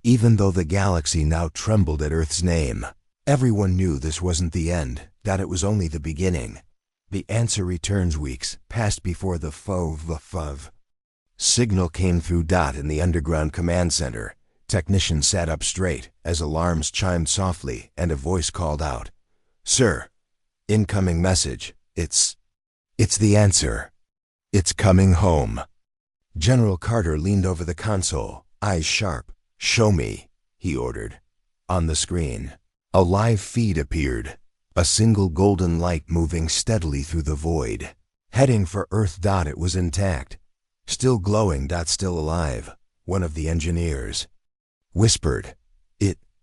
even though the galaxy now trembled at Earth's name, everyone knew this wasn't the end, that it was only the beginning. The answer returns. Weeks passed before the FOV signal came through. In the underground command center, technicians sat up straight as alarms chimed softly and a voice called out, "Sir, incoming message. It's the answer. It's coming home." General Carter leaned over the console, eyes sharp. "Show me," he ordered. On the screen, a live feed appeared, a single golden light moving steadily through the void, heading for Earth. It was intact, still glowing. Still alive. One of the engineers whispered,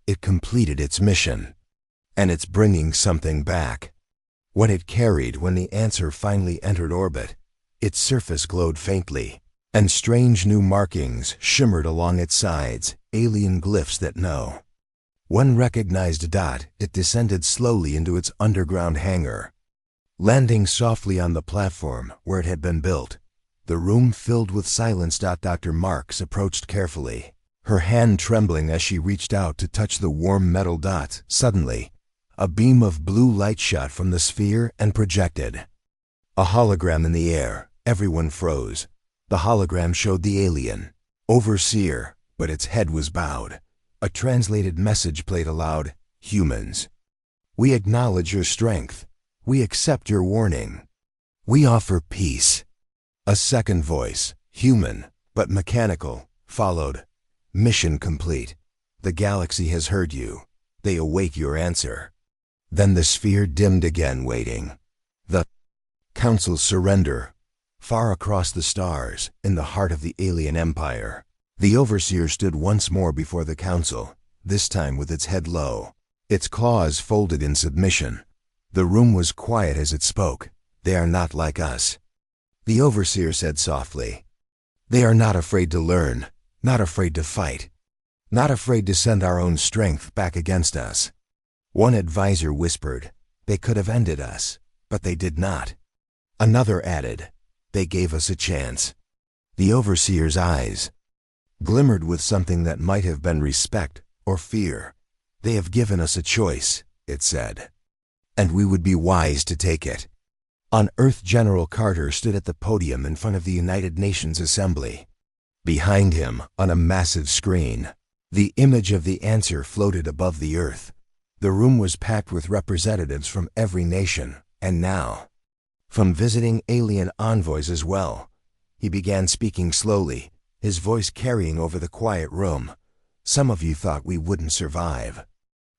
It completed its mission, and it's bringing something back." What it carried when the answer finally entered orbit, its surface glowed faintly, and strange new markings shimmered along its sides, alien glyphs that know. One recognized. It descended slowly into its underground hangar, landing softly on the platform where it had been built. The room filled with silence. Dr. Marks approached carefully, her hand trembling as she reached out to touch the warm metal dot. Suddenly, a beam of blue light shot from the sphere and projected. A hologram in the air. Everyone froze. The hologram showed the alien, Overseer, but its head was bowed. A translated message played aloud: "Humans, we acknowledge your strength. We accept your warning. We offer peace." A second voice, human but mechanical, followed: "Mission complete. The galaxy has heard you. They await your answer." Then the sphere dimmed again, waiting. The Council's surrender. Far across the stars, in the heart of the alien empire, the Overseer stood once more before the Council, this time with its head low, its claws folded in submission. The room was quiet as it spoke. "They are not like us," the Overseer said softly. "They are not afraid to learn, not afraid to fight, not afraid to send our own strength back against us." One advisor whispered, "They could have ended us, but they did not." Another added, "They gave us a chance." The Overseer's eyes glimmered with something that might have been respect or fear. "They have given us a choice," it said, "and we would be wise to take it." On Earth, General Carter stood at the podium in front of the United Nations Assembly. Behind him, on a massive screen, the image of the answer floated above the Earth. The room was packed with representatives from every nation, and now, from visiting alien envoys as well, He began speaking slowly, his voice carrying over the quiet room. Some of you thought we wouldn't survive.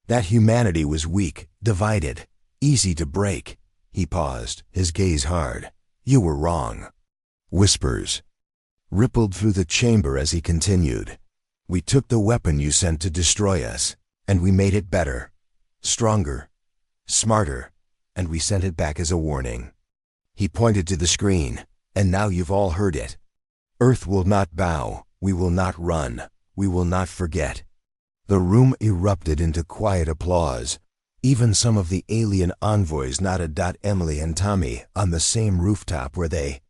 That humanity was weak, divided, easy to break. He paused, his gaze hard. You were wrong. Whispers rippled through the chamber as he continued. We took the weapon you sent to destroy us, and we made it better, stronger, smarter, and we sent it back as a warning. He pointed to the screen, and now you've all heard it. Earth will not bow, we will not run, we will not forget. The room erupted into quiet applause. Even some of the alien envoys nodded. Emily and Tommy, on the same rooftop where they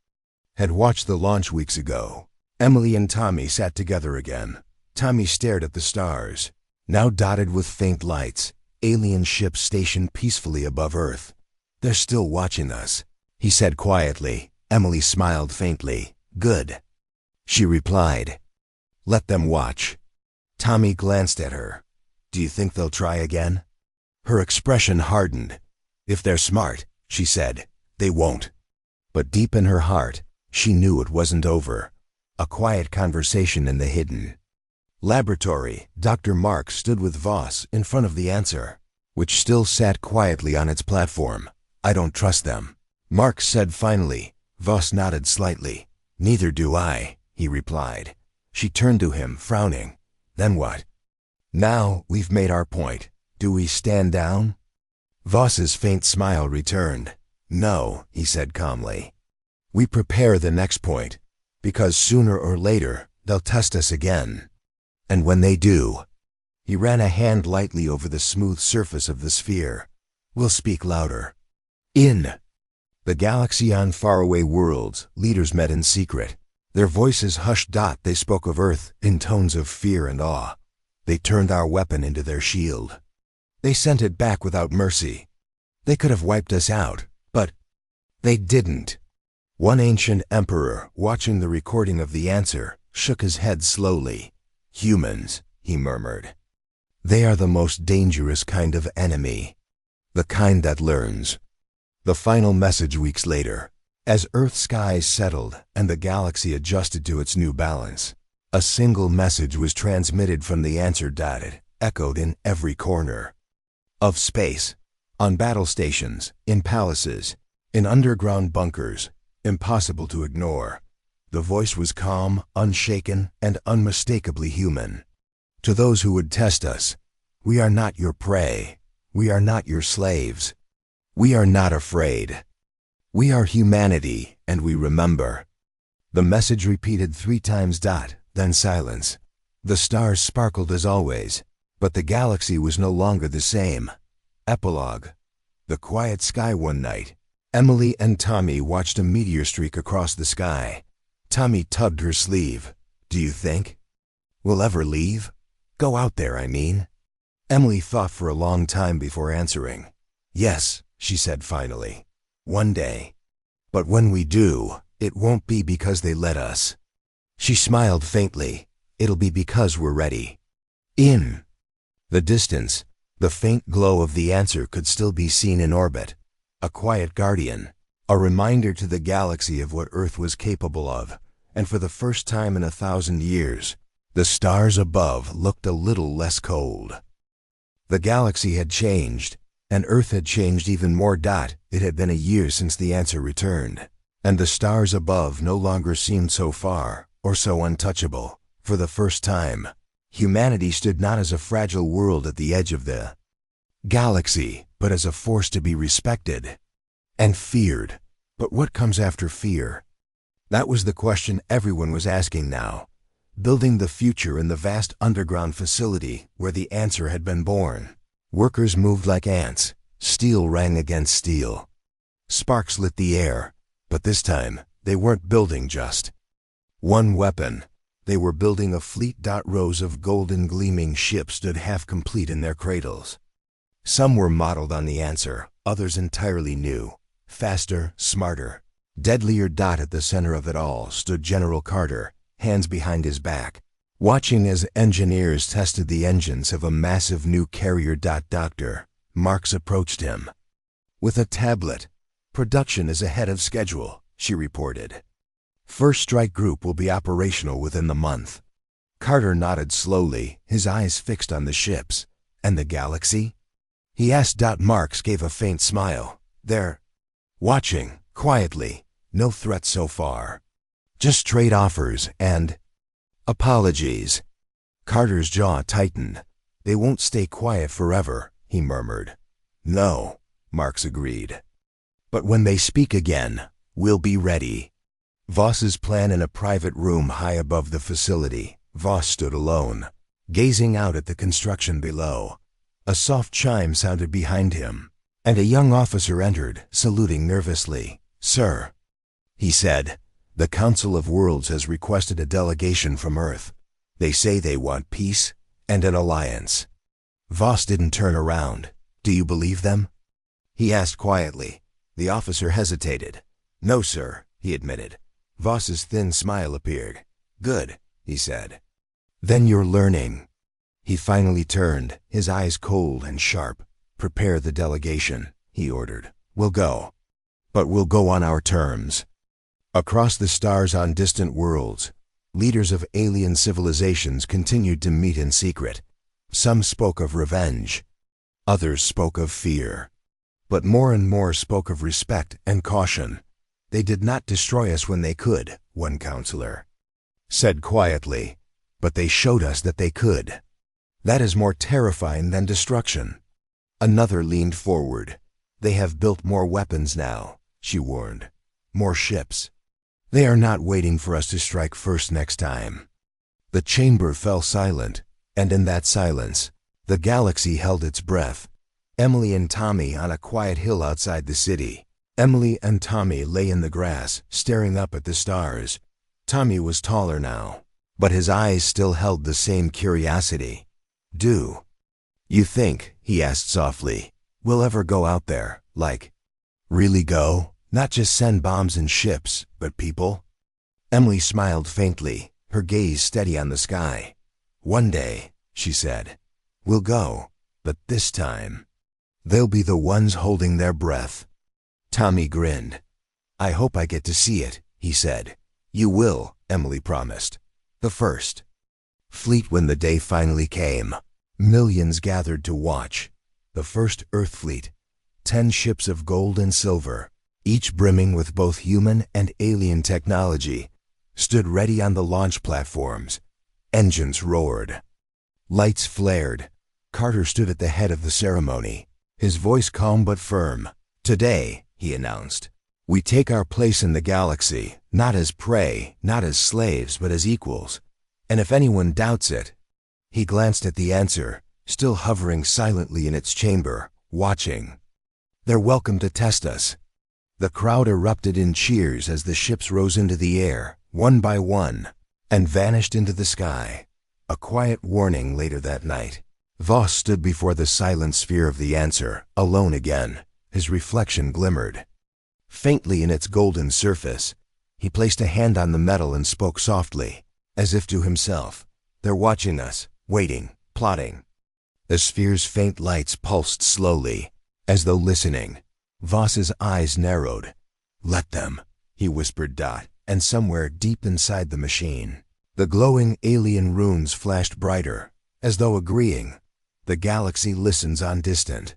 had watched the launch weeks ago. Emily and Tommy sat together again. Tommy stared at the stars, now dotted with faint lights, alien ships stationed peacefully above Earth. They're still watching us, he said quietly. Emily smiled faintly. Good, she replied. Let them watch. Tommy glanced at her. Do you think they'll try again? Her expression hardened. If they're smart, she said, they won't. But deep in her heart, she knew it wasn't over. A quiet conversation in the hidden laboratory. Dr. Mark stood with Voss in front of the answer, which still sat quietly on its platform. I don't trust them, Mark said finally. Voss nodded slightly. Neither do I, he replied. She turned to him, frowning. Then what? Now we've made our point. Do we stand down? Voss's faint smile returned. No, he said calmly. We prepare the next point, because sooner or later they'll test us again. And when they do, he ran a hand lightly over the smooth surface of the sphere. We'll speak louder. In the galaxy on faraway worlds, leaders met in secret. Their voices hushed. They spoke of Earth in tones of fear and awe. They turned our weapon into their shield. They sent it back without mercy. They could have wiped us out, but they didn't. One ancient emperor, watching the recording of the answer, shook his head slowly. Humans, he murmured. They are the most dangerous kind of enemy. The kind that learns. The final message weeks later, as Earth's skies settled and the galaxy adjusted to its new balance, a single message was transmitted from the answer. It echoed in every corner of space, on battle stations, in palaces, in underground bunkers, impossible to ignore. The voice was calm, unshaken, and unmistakably human. To those who would test us, we are not your prey. We are not your slaves. We are not afraid. We are humanity, and we remember. The message repeated 3 times. Then silence. The stars sparkled as always, but the galaxy was no longer the same. Epilogue. The quiet sky one night. Emily and Tommy watched a meteor streak across the sky. Tommy tugged her sleeve. Do you think we'll ever leave? Go out there, I mean. Emily thought for a long time before answering. Yes, she said finally. One day. But when we do, it won't be because they let us. She smiled faintly. It'll be because we're ready. In the distance, the faint glow of the answer could still be seen in orbit. A quiet guardian, a reminder to the galaxy of what Earth was capable of, and for the first time in 1,000 years, the stars above looked a little less cold. The galaxy had changed, and Earth had changed even more. It had been a year since the answer returned, and the stars above no longer seemed so far, or so untouchable. For the first time, humanity stood not as a fragile world at the edge of the galaxy, but as a force to be respected and feared. But what comes after fear? That was the question everyone was asking now. Building the future in the vast underground facility where the answer had been born. Workers moved like ants. Steel rang against steel. Sparks lit the air. But this time, they weren't building just one weapon. They were building a fleet. Rows of golden gleaming ships stood half complete in their cradles. Some were modeled on the answer, others entirely new. Faster, smarter. Deadlier. At the center of it all stood General Carter, hands behind his back, watching as engineers tested the engines of a massive new carrier. Dr. Marks approached him with a tablet. Production is ahead of schedule, she reported. First strike group will be operational within the month. Carter nodded slowly, his eyes fixed on the ships. And the galaxy? He asked. Marks gave a faint smile. They're watching, quietly. No threat so far. Just trade offers and apologies. Carter's jaw tightened. They won't stay quiet forever, he murmured. No, Marks agreed. But when they speak again, we'll be ready. Voss's plan in a private room high above the facility. Voss stood alone, gazing out at the construction below. A soft chime sounded behind him, and a young officer entered, saluting nervously. Sir, he said, the Council of Worlds has requested a delegation from Earth. They say they want peace and an alliance. Voss didn't turn around. Do you believe them? He asked quietly. The officer hesitated. No, sir, he admitted. Voss's thin smile appeared. Good, he said. Then you're learning. He finally turned, his eyes cold and sharp. Prepare the delegation, he ordered. We'll go. But we'll go on our terms. Across the stars on distant worlds, leaders of alien civilizations continued to meet in secret. Some spoke of revenge. Others spoke of fear. But more and more spoke of respect and caution. They did not destroy us when they could, one counselor said quietly, but they showed us that they could. That is more terrifying than destruction. Another leaned forward. They have built more weapons now, she warned. More ships. They are not waiting for us to strike first next time. The chamber fell silent, and in that silence, the galaxy held its breath. Emily and Tommy on a quiet hill outside the city. Emily and Tommy lay in the grass, staring up at the stars. Tommy was taller now, but his eyes still held the same curiosity. Do you think, he asked softly, we'll ever go out there, like, really go? Not just send bombs and ships, but people? Emily smiled faintly, her gaze steady on the sky. One day, she said, we'll go, but this time, they'll be the ones holding their breath. Tommy grinned. I hope I get to see it, he said. You will, Emily promised. The first fleet. When the day finally came, millions gathered to watch. The first Earth fleet, 10 ships of gold and silver, each brimming with both human and alien technology, stood ready on the launch platforms. Engines roared. Lights flared. Carter stood at the head of the ceremony, his voice calm but firm. Today, he announced, we take our place in the galaxy, not as prey, not as slaves, but as equals. And if anyone doubts it, he glanced at the answer, still hovering silently in its chamber, watching. They're welcome to test us. The crowd erupted in cheers as the ships rose into the air, one by one, and vanished into the sky. A quiet warning later that night. Voss stood before the silent sphere of the answer, alone again. His reflection glimmered faintly in its golden surface. He placed a hand on the metal and spoke softly, as if to himself. They're watching us, waiting, plotting. The sphere's faint lights pulsed slowly, as though listening. Voss's eyes narrowed. Let them, he whispered. And somewhere deep inside the machine, the glowing alien runes flashed brighter, as though agreeing. The galaxy listens on distant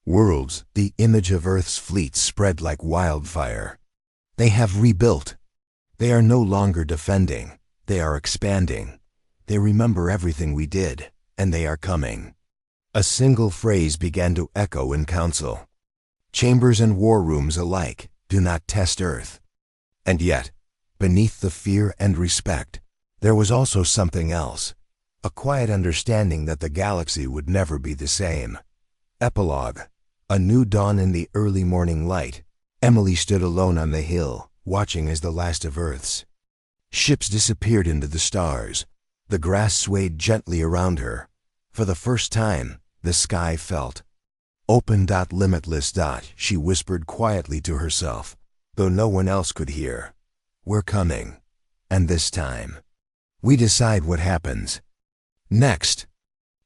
worlds. The image of Earth's fleet spread like wildfire. They have rebuilt. They are no longer defending. They are expanding. They remember everything we did, and they are coming. A single phrase began to echo in council. Chambers and war rooms alike, do not test Earth. And yet, beneath the fear and respect, there was also something else. A quiet understanding that the galaxy would never be the same. Epilogue. A new dawn in the early morning light. Emily stood alone on the hill, watching as the last of Earth's ships disappeared into the stars. The grass swayed gently around her. For the first time, the sky felt open. Limitless. She whispered quietly to herself, though no one else could hear. We're coming. And this time, we decide what happens next.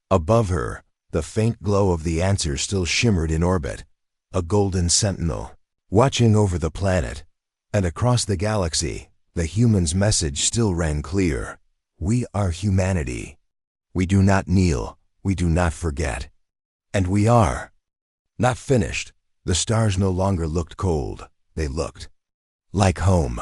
Above her, the faint glow of the answer still shimmered in orbit, a golden sentinel, watching over the planet. And across the galaxy, The human's message still rang clear. We are humanity. We do not kneel. We do not forget. And we are not finished. The stars no longer looked cold. They looked like home.